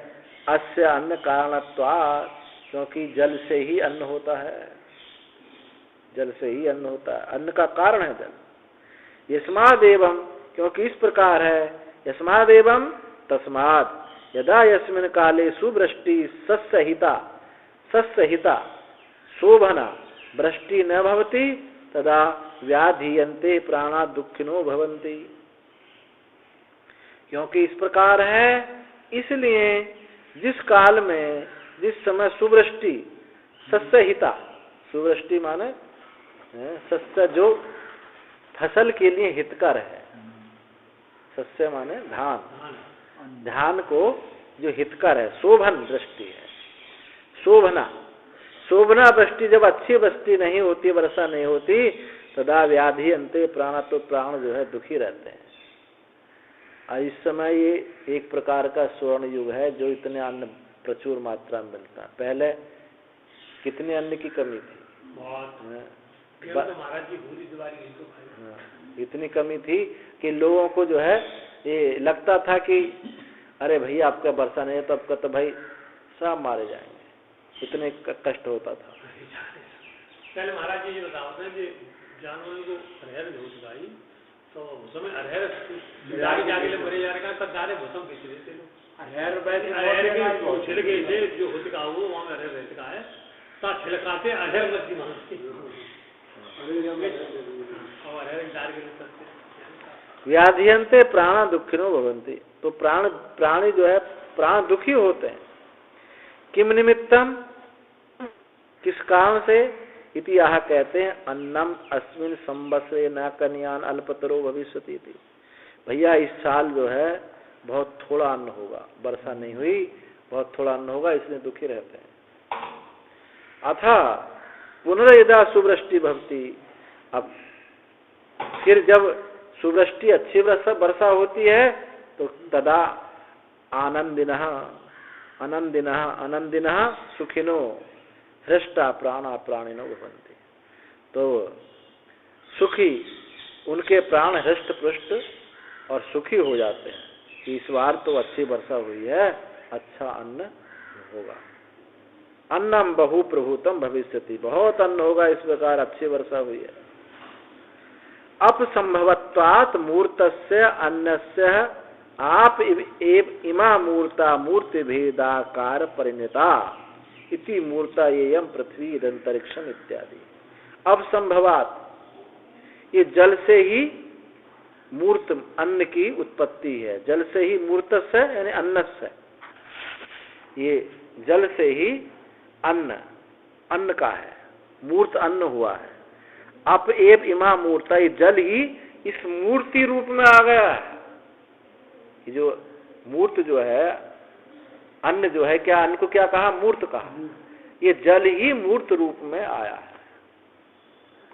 अस्य अन्न कारणत्वात्, क्योंकि जल से ही अन्न होता है, जल से ही अन्न होता है, अन्न का कारण है जल। यस्मादेवं, क्योंकि इस प्रकार है, यस्मादेवं तस्मात् यदा यस्मिन् काले सुवृष्टि सस्यहिता शोभना वृष्टि न भवति तदा व्याधीयन्ते प्राणा दुःखिनो भवन्ति। क्योंकि इस प्रकार है, इसलिए जिस काल में, जिस समय सुवृष्टि, सस्यहिता, सुवृष्टि माने सस्य जो फसल के लिए हितकर है, सस्य माने धान, धान को जो हितकर है, शोभन वृष्टि है, शोभना, शोभना वृष्टि जब अच्छी वृष्टि नहीं होती, वर्षा नहीं होती, तदा व्याधि अंते प्राण, तो प्राण जो है दुखी रहते हैं। और इस समय ये एक प्रकार का स्वर्ण युग है, जो इतने अन्न प्रचुर मात्रा में मिलता है। पहले कितने अन्न की कमी थी, इतनी कमी थी कि लोगों को जो है ये लगता था कि अरे भैया आपका वर्षा नहीं है तो आपका तो भाई सब मारे जाएंगे, इतने कष्ट होता था। पहले महाराज जी ये बताओ कि जानवरों को अरहर होती भाई, तो उसमें अरहर जाके मरे जा रहे कदारे भूसम कैसे देते लोग, अरहर छिलके से जो होती का वो वहाँ अरहर रहते का है, ता छिलकाते अरहर मत की मांगते और अरहर डाल के व्याधियंते प्राणा दुखिनो भवन्ति, तो प्राणी जो है प्राण दुखी होते हैं। किम निमित्तम, किस कारण से? इति यह कहते हैं अन्नम अस्मिन संवत्सरे न कन्यान अल्पतरो भविष्यति। भैया इस साल जो है बहुत थोड़ा अन्न होगा, वर्षा नहीं हुई, बहुत थोड़ा अन्न होगा, इसलिए दुखी रहते हैं। अथा पुनर्यदा सुवृष्टि भवति, अब फिर जब सुवृष्टि अच्छी वर्षा होती है तो तदा आनंदिनः सुखिनो हृष्टा प्राणा प्राणिनो भवन्ति, तो सुखी उनके प्राण हृष्ट पुष्ट और सुखी हो जाते हैं। इस बार तो अच्छी वर्षा हुई है, अच्छा अन्न होगा। अन्नम बहु प्रभुतम भविष्यति, बहुत अन्न होगा इस प्रकार अच्छी वर्षा हुई है। अपसंभवत्वात् मूर्तस्य अन्नस्य आप इमा मूर्ता मूर्ति भेदाकार परिणता इति मूर्ता येयम पृथ्वी इदंतरिक्षम इत्यादि। अब संभवात, ये जल से ही मूर्त अन्न की उत्पत्ति है, जल से ही मूर्तस्य यानी अन्नस्य, ये जल से ही अन्न का है, मूर्त अन्न हुआ है। अप एव इमा मूर्ता, ये जल ही इस मूर्ति रूप में आ गया है। ये जो मूर्त जो है, अन्न जो है, क्या अन्न को क्या कहा? मूर्त कहा। ये जल ही मूर्त रूप में आया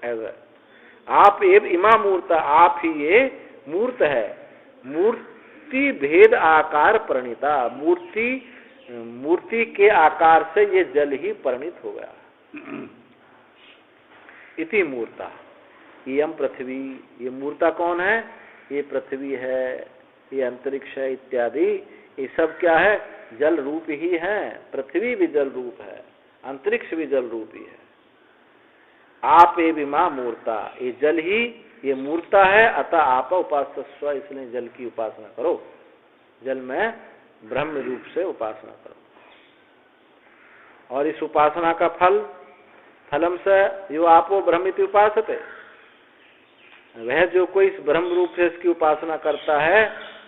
है। आप एव इमा मूर्ता, आप ही ये मूर्त है, मूर्ति भेद आकार परिणीता, मूर्ति के आकार से ये जल ही परिणित हो गया। इति मूर्ता यम पृथ्वी, ये मूर्ता कौन है? ये पृथ्वी है, ये अंतरिक्ष है इत्यादि, ये सब क्या है? जल रूप ही है। पृथ्वी भी जल रूप है, अंतरिक्ष भी जल रूप ही है। आप ए विमा मूर्ता, ये जल ही ये मूर्ता है। अतः आप उपासस्व, इसलिए जल की उपासना करो, जल में ब्रह्म रूप से उपासना करो। और इस उपासना का फल फलम से यो आपो ब्रह्मिति उपासते, वह जो कोई इस ब्रह्म रूप से इसकी उपासना करता है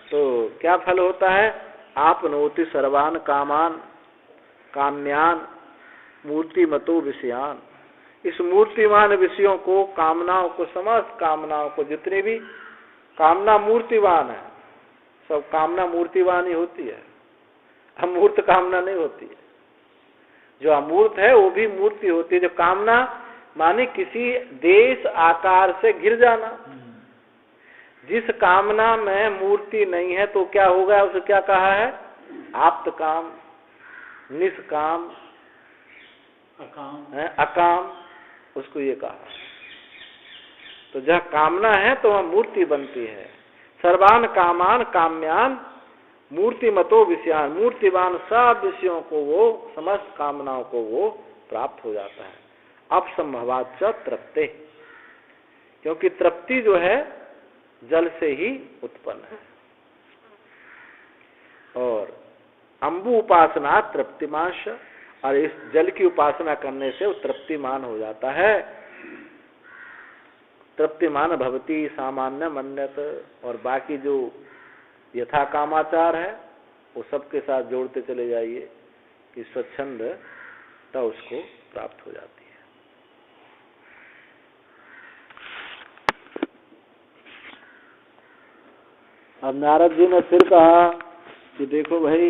तो क्या फल होता है? आपनोति सर्वान कामान काम्यान मूर्तिमतो विषयान, इस मूर्तिमान विषयों को, कामनाओं को, समस्त कामनाओं को, जितनी भी कामना मूर्तिवान है, सब कामना मूर्तिवान ही होती है, अमूर्त कामना नहीं होती है। जो अमूर्त है वो भी मूर्ति होती है। जो कामना माने किसी देश आकार से घिर जाना, जिस कामना में मूर्ति नहीं है तो क्या होगा? उसे क्या कहा है? आप्त काम, निष्काम, अकाम, उसको ये कहा। तो जहाँ कामना है तो वह मूर्ति बनती है। सर्वान कामान काम्यान मूर्तिमतो विषयान, मूर्तिवान सब विषयों को वो, समस्त कामनाओं को वो प्राप्त हो जाता है। अपसंभवाच्च तृप्ते, क्योंकि तृप्ति जो है जल से ही उत्पन्न है। और अम्बु उपासना तृप्तिमांश, और इस जल की उपासना करने से वो तृप्तिमान हो जाता है। तृप्तिमान भवती सामान्य मन्यत, और बाकी जो यथा कामाचार है वो सबके साथ जोड़ते चले जाइए कि स्वच्छंदता उसको प्राप्त हो जाती है। अब नारद जी ने फिर कहा कि देखो भाई,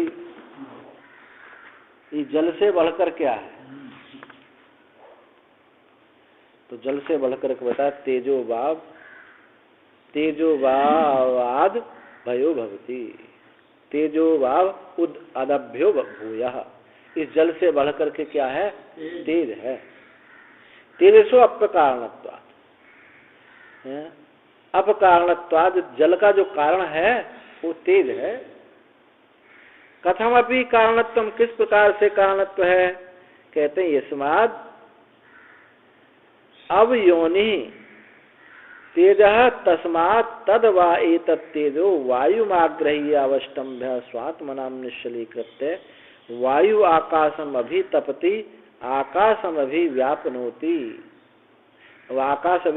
ये जल से बढ़कर क्या है? तो जल से बढ़कर बता, तेजो भावाद भयो भवती, तेजो भाव उद अदभ्यो भूयः, इस जल से बढ़कर के क्या है? तेज है। तेजसो अपकारणत्वात्, अपकारणत्वात्, जल का जो कारण है वो तेज है। कथम अपि कारणत्वम, किस प्रकार से कारणत्व है? कहते हैं यस्माद् अवयोनि तेजः तस्मात् तद वा एतत् तेजो वायुमाग्रह्य अवष्टम्भ्य स्वात्मनां निश्चलीकृत्य वायु आकाशम अभितपति आकाशम अभिव्यापनोति, आकाश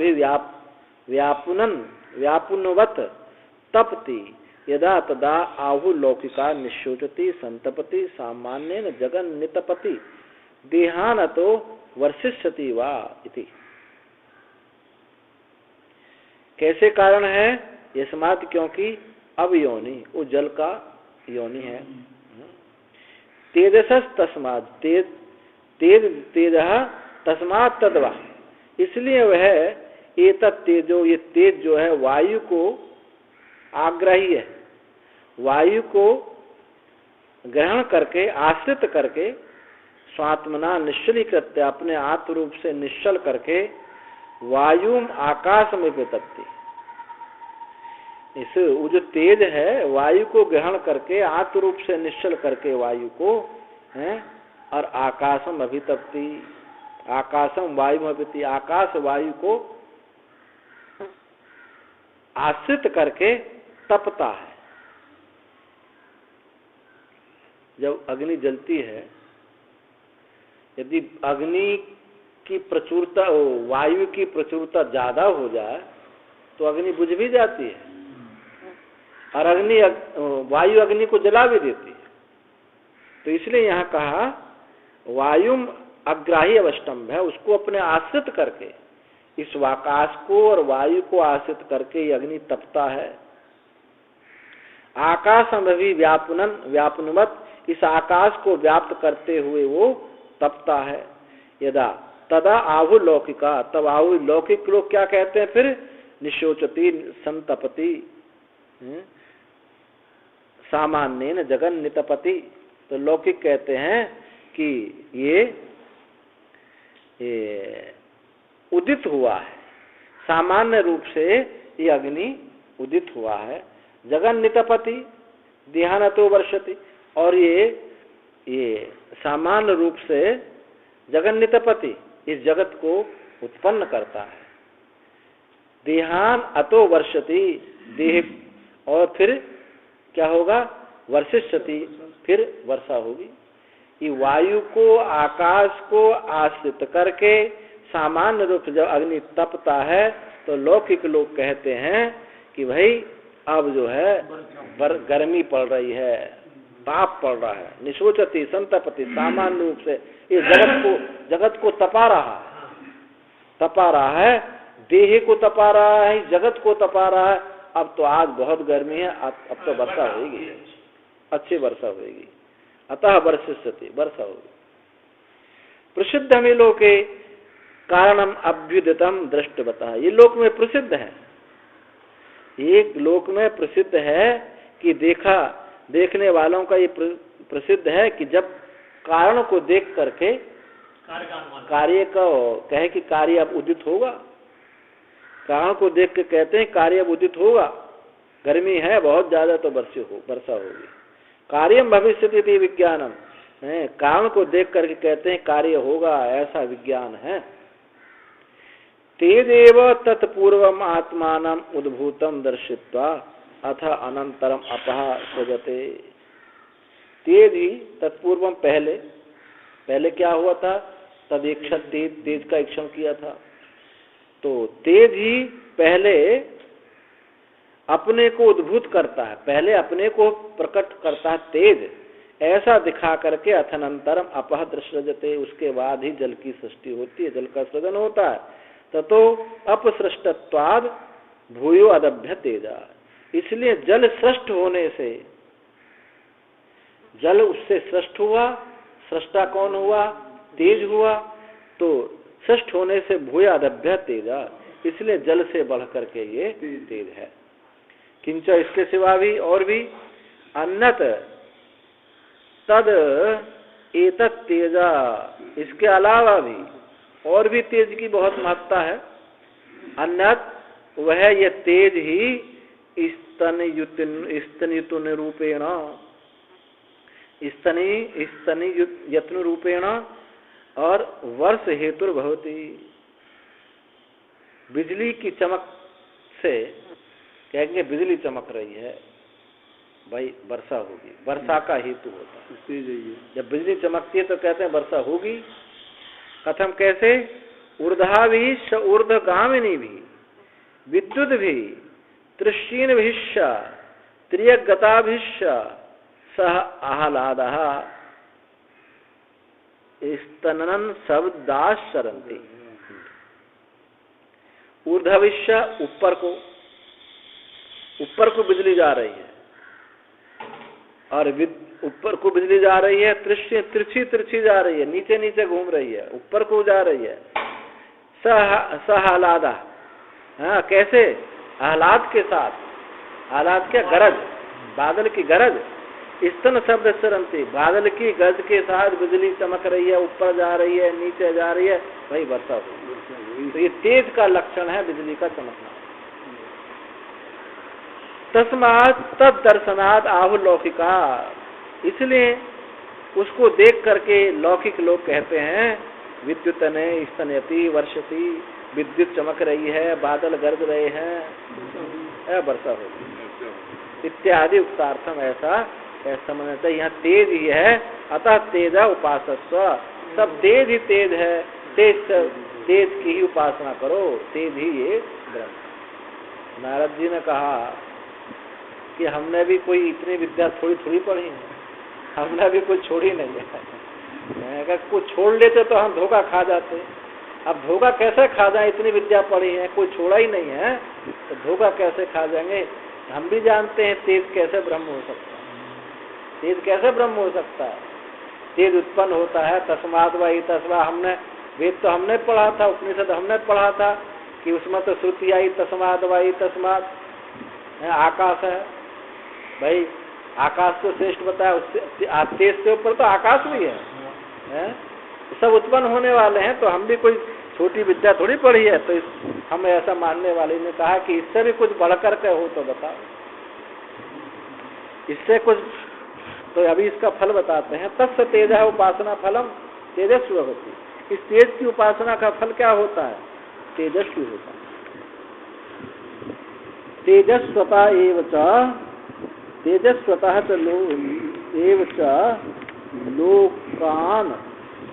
व्यापुनवत तपति यदा तदा आहु लौकिका निश्चोचति संतपति सामान्येन जगन नितपति देहानतो वर्षिष्यति वा इति। कैसे कारण है? यस्मात्, क्योंकि अब योनि, वो जल का योनि है। तेजसस तस्मात्, तेजः तस्मात् तद्वा, इसलिए वह एतत् तेजो, ये तेज जो है वायु को आग्राही है, वायु को ग्रहण करके, आश्रित करके, स्वात्मना निश्चलीकृत्य, अपने आत्म रूप से निश्चल करके, वायुम आकाश में वितप्ति, इस वो जो तेज है वायु को ग्रहण करके, आत्म रूप से निश्चल करके वायु को है, और आकाशम अभितप्ति, आकाशम वायु अभिति, आकाश वायु को आश्रित करके तपता है। जब अग्नि जलती है, यदि अग्नि की प्रचुरता, वायु की प्रचुरता ज्यादा हो जाए तो अग्नि बुझ भी जाती है, और वायु अग्नि को जला भी देती है। तो इसलिए यहाँ कहा वायुम अग्राही अवष्टम्भ है, उसको अपने आश्रित करके, इस आकाश को और वायु को आश्रित करके ये अग्नि तपता है। आकाशम अभी व्यापनवत, इस आकाश को व्याप्त करते हुए वो तपता है। यदा तदा आहु लौकिका, तब आहु लौकिक लोग क्या कहते हैं फिर? निशोचती संतपति सामान्येन जगन नितपति। तो लौकिक कहते हैं कि ये उदित हुआ है, सामान्य रूप से ये अग्नि उदित हुआ है। जगन नितपति देहानतो वर्षति, और ये सामान्य रूप से जगन नितपति, इस जगत को उत्पन्न करता है। देहान अतो वर्षति, देह, और फिर क्या होगा? वर्षिष्यति, फिर वर्षा होगी। कि वायु को, आकाश को आश्रित करके सामान्य रूप से जब अग्नि तपता है तो लौकिक लोग कहते हैं कि भाई अब जो है गर्मी पड़ रही है, ताप पड़ रहा है। निशोचती संतपति, सामान्य रूप से इस जगत को तपा रहा है, देह को तपा रहा है, जगत को तपा रहा है। अब तो आज बहुत गर्मी है, अब तो वर्षा होगी, अच्छी वर्षा होगी, अतः वर्षिष्यति, वर्षा होगी। प्रसिद्ध में लोके कारणम अभ्युदितम दृष्टवतः, ये लोक में प्रसिद्ध है, एक लोक में प्रसिद्ध है कि देखने वालों का ये प्रसिद्ध है कि जब कारण को देख करके कार्य को कहे कि कार्य अब उदित होगा, कारण को देख के कहते हैं कार्य अब उदित होगा, गर्मी है बहुत ज्यादा तो वर्षा होगी। कार्यम भविष्यति विज्ञानम, कारण को देख करके कहते हैं कार्य होगा, ऐसा विज्ञान है। तेदेव तत्पूर्वम आत्मानम उद्भूतम दर्शित्वा अथ अनंतरम अपः सृजते। तेज ही तत्पूर्वम, पहले क्या हुआ था, तदेक्षण, तेज का इक्षण किया था, तो तेज ही पहले अपने को उद्भूत करता है, पहले अपने को प्रकट करता है तेज, ऐसा दिखा करके अथनंतरम अपः सृजते, उसके बाद ही जल की सृष्टि होती है, जल का सृजन होता है। ततो अपसृष्टत्वाद भूयो अदभ्य तेजा, इसलिए जल सृष्ट होने से, जल उससे सृष्ट हुआ, सृष्टा कौन हुआ, तेज हुआ, तो सृष्ट होने से भूय अदभ्य तेजा, इसलिए जल से बढ़ करके ये तेज है। किंच, इसके सिवा भी और भी अन्नत तद एतत् तेजा, इसके अलावा भी और भी तेज की बहुत महत्ता है। अन्नत, वह ये तेज ही स्तनयुतन रूपेण, स्तनयत्न रूपेण और वर्ष हेतु भवति। बिजली की चमक से कहेंगे बिजली चमक रही है, भाई वर्षा होगी, वर्षा का हेतु होता है। जब बिजली चमकती है तो कहते हैं वर्षा होगी। कथम, कैसे, ऊर्धा भी स ऊर्ध्वगामिनी भी, विद्युत भी, तृष्णीन भिश्च त्रियगताभिश्च सह आह्लादः स्तनन शब्दाश्चरन्ति। ऊर्ध्वविश्य, ऊपर को बिजली जा रही है, और ऊपर को बिजली जा रही है, तिरछी जा रही है, नीचे नीचे घूम रही है, ऊपर को जा रही है। आह्लादा, हाँ, कैसे, आह्लाद के साथ, आह्लाद क्या, गरज, बादल की गरज, स्तन शब्द चरंती, बादल की गरज के साथ बिजली चमक रही है, ऊपर जा रही है, नीचे जा रही है, भाई वर्षा होगी। तो ये तेज का लक्षण है बिजली का चमकना। तस्मात् तद दर्शनाद आहु लौकिका, इसलिए उसको देख करके लौकिक लोग कहते हैं विद्युतने स्तनयति वर्षति, विद्युत चमक रही है, बादल गरज रहे हैं, वर्षा होगी इत्यादि उक्तार्थम, ऐसा समझना। यहाँ तेज ही है, अतः तेजा उपासस्व, सब तेज ही तेज है, तेज की ही उपासना करो, तेज ही ये ब्रह्म। नारद जी ने कहा कि हमने भी कोई इतनी विद्या थोड़ी पढ़ी है, हमने भी कुछ छोड़ी नहीं है। मैं कहा कुछ छोड़ लेते तो हम धोखा खा जाते, अब धोखा कैसे खा जाए, इतनी विद्या पढ़ी है, कोई छोड़ा ही नहीं है तो धोखा कैसे खा जाएंगे। हम भी जानते हैं तेज कैसे ब्रह्म हो सकता है, तेज कैसे ब्रह्म हो सकता है। तेज उत्पन्न होता है तस्माद वही तस्मा, हमने वेद तो हमने पढ़ा था, उपनिषद हमने पढ़ा था कि उसमें तो श्रुति आई तस्माद वही तस्माद, आकाश है भाई, आकाश को श्रेष्ठ बताया, उससे तेज के ऊपर तो आकाश भी है, सब उत्पन्न होने वाले हैं, तो हम भी कोई छोटी विद्या थोड़ी पढ़ी है, तो हम ऐसा मानने वाले ने कहा कि इससे भी कुछ बढ़कर के हो तो बताओ, इससे कुछ। तो अभी इसका फल बताते हैं। तस्य तेजः उपासना फलम तेजस्वी होती, इस तेज की उपासना का फल क्या होता है, तेजस्वी होता है। तेजस्वता एव च, तेजस्वतः च एव च लोक अतमस्कान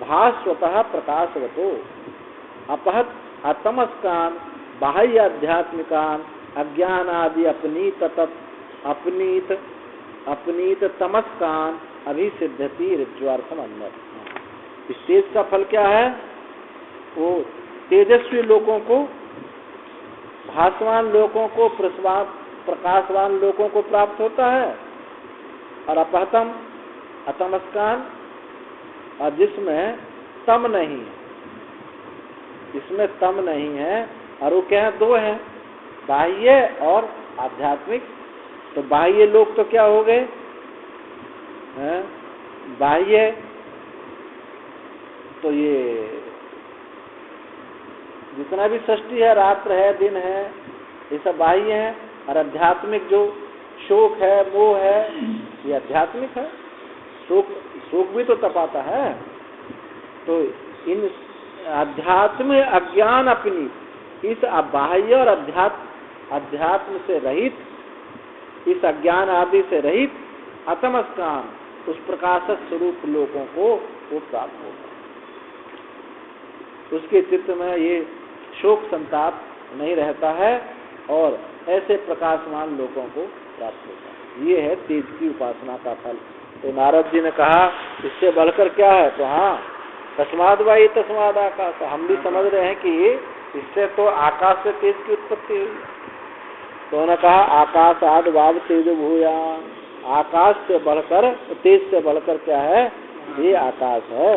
भास्वतः प्रकाशवतो अपहत अतमस्कान बाह्य आध्यात्मिकान अज्ञानादि अपनीत तमस्कान अभिसिद्धति ऋज्वार्थम अन्य। इस तेज का फल क्या है? वो तेजस्वी लोगों को, भासवान लोगों को, प्रकाशवान लोगों को प्राप्त होता है। और अपहतम अतमस्कान, और जिसमें तम नहीं है, इसमें तम नहीं है। और वो क्या है? दो है, बाह्य और आध्यात्मिक। तो बाह्य लोग तो क्या हो गए? बाह्य तो ये जितना भी सृष्टि है, रात्र है, दिन है, ये सब बाह्य है। और आध्यात्मिक जो शोक है, मोह है, ये आध्यात्मिक है। शोक भी तो तपाता है। तो इन अध्यात्म अज्ञान अपनी, इस बाह्य और अध्यात्म से रहित, इस अज्ञान आदि से रहित अतमस्कान, उस प्रकाशक स्वरूप लोगों को वो प्राप्त होगा। उसके चित्त में ये शोक संताप नहीं रहता है और ऐसे प्रकाशमान लोगों को प्राप्त होता है। ये है तेज की उपासना का फल। तो नारद जी ने कहा इससे बढ़कर क्या है? तो हाँ, तस्माद वायु तस्माद आकाश। हम भी समझ रहे हैं कि इससे तो आकाश से तेज की उत्पत्ति हुई। तो उन्होंने कहा आकाशाद वाव तेजो भूयान। आकाश से बढ़कर, तेज से बढ़कर क्या है? ये आकाश है।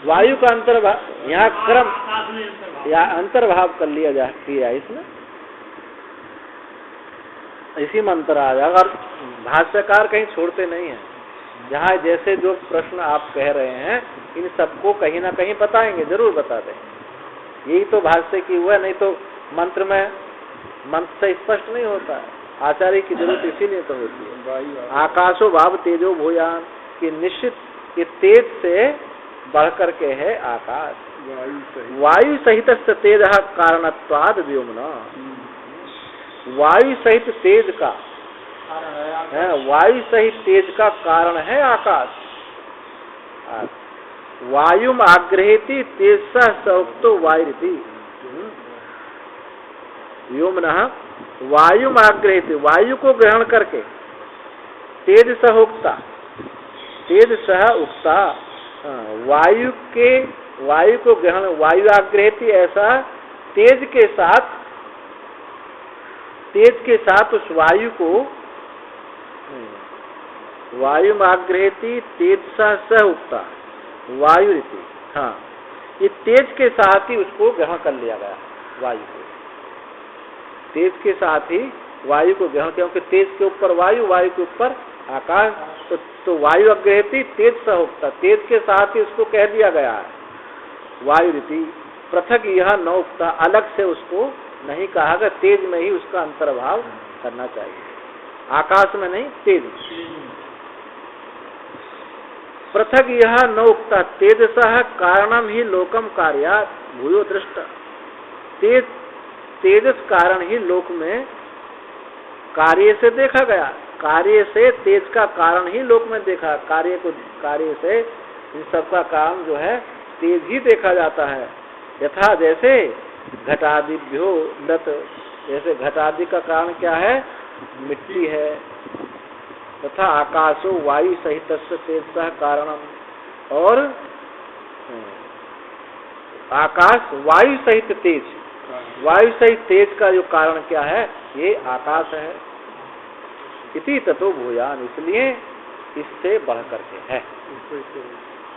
वायु का अंतर्भाव, यहाँ क्रम या अंतर्भाव कर लिया जा किया इसमें, इसी में अंतर आ जाएगा। और भाष्यकार कहीं छोड़ते नहीं है। जहाँ जैसे जो प्रश्न आप कह रहे हैं, इन सबको कहीं ना कहीं बताएंगे, जरूर बता दें। यही तो भाष्य की हुआ, नहीं तो मंत्र से स्पष्ट नहीं होता है। आचार्य की जरूरत इसीलिए तो होती है। आकाशो भाव तेजो भूयान, कि निश्चित ये तेज से बढ़कर के है आकाश। वायु सहित तेज कारणत्वाद व्योमना। वायु सहित तेज का है, वायु सहित तेज का कारण है आकाश। वायुम आग्रहेति तेजसा सौक्तो वायुरिति। व्योमना वायुम आग्रहेति, वायु को ग्रहण करके, तेज सह उक्ता, तेज सह उक्ता, वायु को ग्रहण, वायु आग्रहेति, ऐसा तेज के साथ उस वायु को, वायु आग्रहेति तेज सह उक्ता वायु रीति। हाँ, ये तेज के साथ ही उसको ग्रहण कर लिया गया, वायु को। तेज के साथ ही वायु को ग्रहण, क्योंकि तेज के ऊपर वायु, वायु के ऊपर आकाश। तो वायु अग्रहेति तेज सह उक्ता, तेज के साथ ही उसको कह दिया गया है वायु रीति। पृथक यह न उक्ता, अलग से उसको नहीं कहा गया। तेज में ही उसका अंतर्भाव करना चाहिए, आकाश में नहीं, तेज। पृथक यह न उक्ता तेजसः कारणम ही लोकम कार्यात् भूयो दृष्ट। तेजस कारण ही लोक में कार्य से देखा गया। कार्य से तेज का कारण ही लोक में देखा। कार्य से इन सबका कारण जो है तेज ही देखा जाता है। यथा जैसे घटादिभ्यो लत, जैसे घटादि का कारण क्या है? मिट्टी है। तथा आकाशो वायु सहित तेज कारणम, और आकाश वायु सहित तेज, वायु सहित तेज का जो कारण क्या है? ये आकाश है। इति ततो भूयान, इसलिए इससे बढ़ करके है।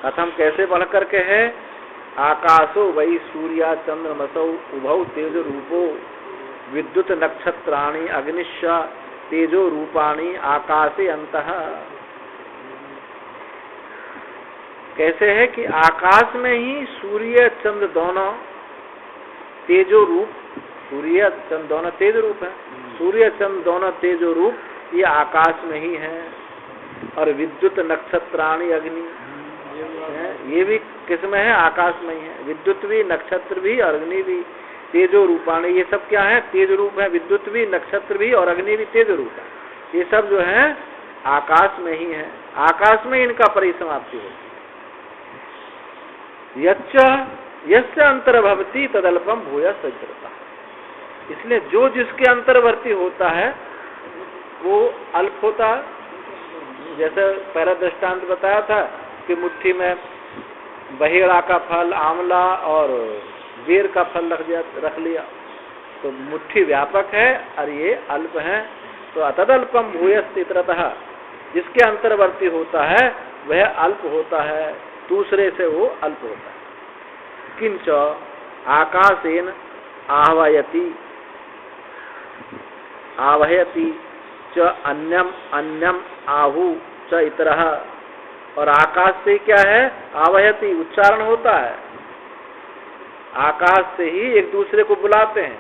कथम, कैसे बढ़ करके है? आकाशो वही सूर्या चंद्रमसौ उभौ तेज रूपो विद्युत नक्षत्राणि अग्निश्च तेजो रूपाणी आकाशे अंतः। कैसे है कि आकाश में ही सूर्य चंद्र दोनों तेजो रूप, सूर्य चंद्र दोनों तेज रूप है। सूर्य चंद्र दोनों तेजो रूप ये आकाश में ही है। और विद्युत नक्षत्राणि अग्नि, ये भी किसमें है? आकाश में ही है। विद्युत भी, नक्षत्र भी, अग्नि भी तेजो रूपाणी, ये सब क्या है? तेज रूप है। विद्युत भी, नक्षत्र भी और अग्नि भी तेज रूप है। ये सब जो है आकाश में ही है, आकाश में इनका परिसमाप्ति होती है। यस्य अंतर्भवती तदल्पम भूय सज्जता, इसलिए जो जिसके अंतर्वर्ती होता है वो अल्प होता है। जैसे पहला दृष्टांत बताया था कि मुट्ठी में बहेड़ा का फल, आंवला और बेर का फल रख लिया, तो मुट्ठी व्यापक है और ये अल्प है। तो तदल्पम भूयस्त इतरतः, जिसके अंतर्वर्ती होता है वह अल्प होता है, दूसरे से वो अल्प होता है। किंच आकाशेन आवहयति च अन्यम आहु च इतरः, और आकाश से क्या है, आवहयति उच्चारण होता है, आकाश से ही एक दूसरे को बुलाते हैं।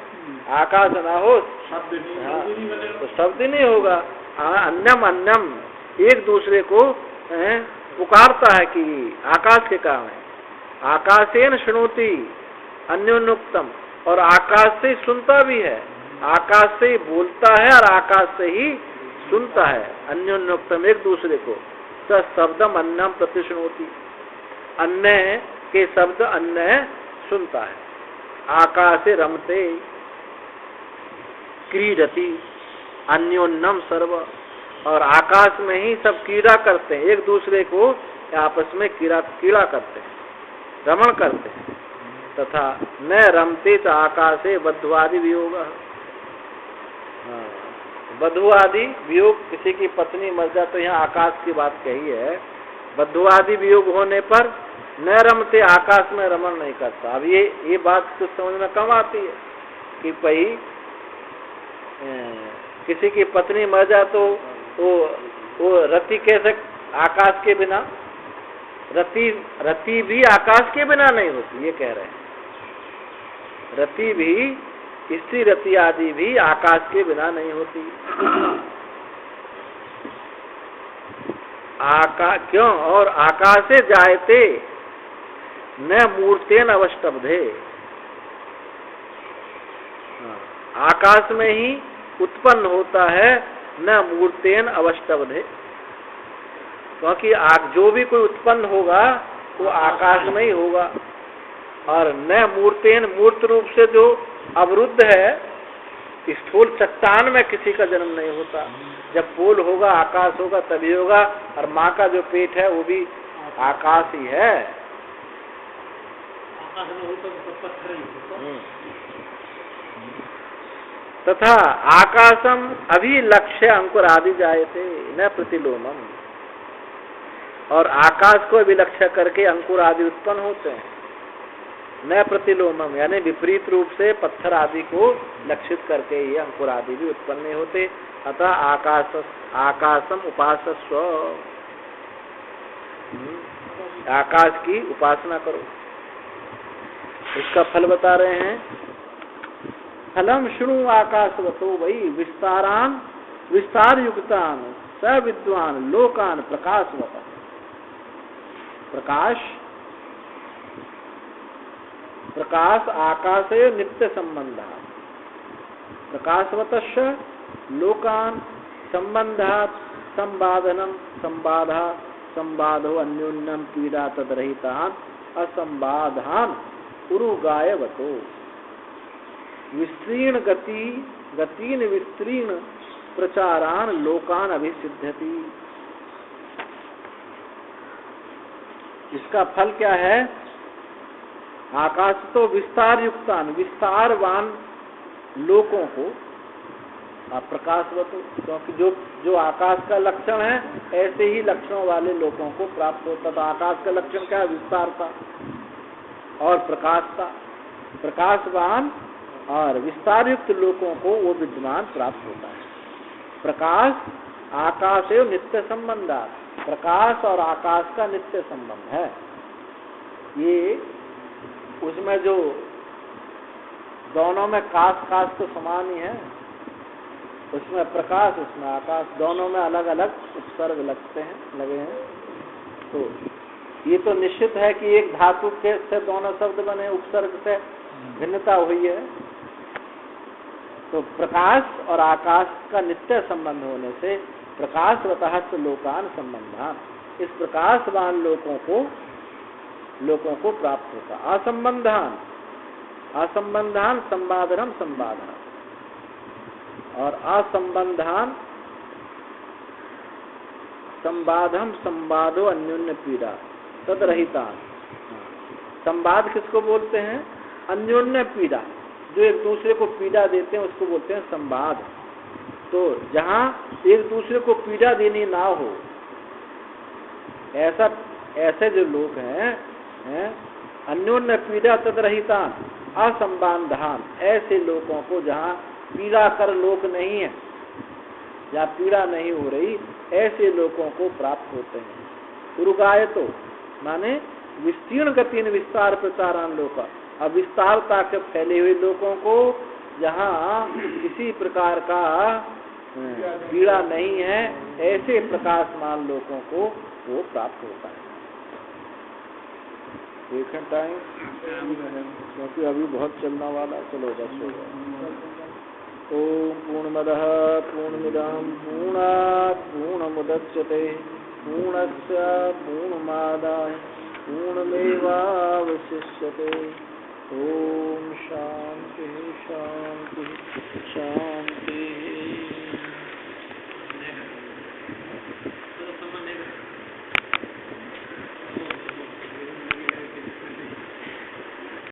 आकाश ना हो तो शब्द नहीं होगा। अन्यम एक दूसरे को पुकारता है कि आकाश के काम है। आकाशेन शृणोति अन्योन्युक्तम, और आकाश से सुनता भी है, आकाश से ही बोलता है और आकाश से ही सुनता है। अन्योन्युक्तम एक दूसरे को, स शब्दम अन्यम प्रतिशृणोति, अन्य के शब्द अन्य सुनता है। आकाशे रमते क्रीडति अन्योन्यम सर्व, और आकाश में ही सब क्रीड़ा करते हैं, एक दूसरे को आपस में क्रीड़ा करते हैं, रमण करते हैं। तथा न रमते च आकाशे बद्धुआदि वियोग, बद्धुआदि वियोग, किसी की पत्नी मर जाए तो यहाँ आकाश की बात कही है। बद्धुआदि वियोग होने पर न रमते, आकाश में रमण नहीं करता। अब ये बात कुछ समझ में कम आती है कि भाई किसी की पत्नी मर जाए तो वो रति कैसे आकाश के बिना, रति भी आकाश के बिना नहीं होती, ये कह रहे हैं। रति भी, स्त्री रति आदि भी आकाश के बिना नहीं होती। क्यों? और आकाशे जायते न मूर्तेन अवष्टब्धे, आकाश में ही उत्पन्न होता है, न मूर्तेन अवष्टब्धे, क्योंकि जो भी कोई उत्पन्न होगा वो आकाश में ही होगा। और न मूर्तेन, मूर्त रूप से जो अवरुद्ध है, स्थूल चट्टान में किसी का जन्म नहीं होता। जब पोल होगा, आकाश होगा तभी होगा। और माँ का जो पेट है वो भी आकाश ही है। तथा आकाशम अभिलक्ष्य अंकुर आदि जायते न प्रतिलोमम, और आकाश को अभिलक्ष्य करके अंकुर आदि उत्पन्न होते हैं। न प्रतिलोमम यानी विपरीत रूप से पत्थर आदि को लक्षित करके ये अंकुर आदि भी उत्पन्न नहीं होते। अतः आकाशम उपासस्व, आकाश की उपासना करो। इसका फल बता रहे हैं। फलम शृणु आकाशवतो वही विस्तार युक्तान स विद्वान लोकान प्रकाशवत। प्रकाश आकाशे नित्य संबंध, प्रकाशवतश्च लोकान संबंधात् संबाधो अन्योन्यम पीड़ा तदरहितान असंबाधान उरुगायवतो विस्तीर्ण गतीन विस्तीर्ण प्रचारान लोकान अभिसिद्धति। इसका फल क्या है? आकाश तो विस्तार युक्तान, विस्तारवान लोकों को प्रकाशवतो, क्योंकि जो आकाश का लक्षण है ऐसे ही लक्षणों वाले लोगों को प्राप्त होता था। आकाश का लक्षण क्या है? विस्तारता और प्रकाशता। प्रकाशवान और विस्तार युक्त लोगों को वो विद्वान प्राप्त होता है। प्रकाश आकाश एवं नित्य संबंध, प्रकाश और आकाश का नित्य संबंध है। ये उसमें जो दोनों में काश तो समान ही है, उसमें प्रकाश उसमें आकाश, दोनों में अलग अलग उपसर्ग लगे हैं। तो ये तो निश्चित है कि एक धातु के से दोनों शब्द बने, उपसर्ग से भिन्नता हुई है। तो प्रकाश और आकाश का नित्य संबंध होने से प्रकाशवतः च लोकान संबंधान, इस प्रकाशवान लोकों को प्राप्त होता। असंबंधान, असंबंधान संवादनम संवादन, और असंबंधान संवादम संवादो अन्योन्य पीड़ा तदरहिता। संवाद किसको बोलते हैं? अन्योन्य पीड़ा, जो एक दूसरे को पीड़ा देते हैं उसको बोलते हैं संवाद। तो जहाँ एक दूसरे को पीड़ा देनी ना हो, ऐसे जो लोग हैं अन्योन्य पीड़ा तदरहिता असंबंधान, ऐसे लोगों को जहाँ पीड़ा कर लोक नहीं है, जहाँ पीड़ा नहीं हो रही, ऐसे लोगों को प्राप्त होते हैं। उरुगायतो माने विस्तीर्ण गति विस्तार प्रचारान लोक, अब विस्तारता के फैले हुए लोगों को जहाँ किसी प्रकार का पीड़ा नहीं है, ऐसे प्रकाशमान लोगों को वो प्राप्त होता है। देखें टाइम, क्योंकि अभी बहुत चलना वाला। चलो बस हो गया। ओम पूर्णमदः पूर्णमिदं पूर्णात् पूर्णमुदच्यते पूर्णस्य पूर्णमादाय पूर्णमेवावशिष्यते। ओम शांति शांति।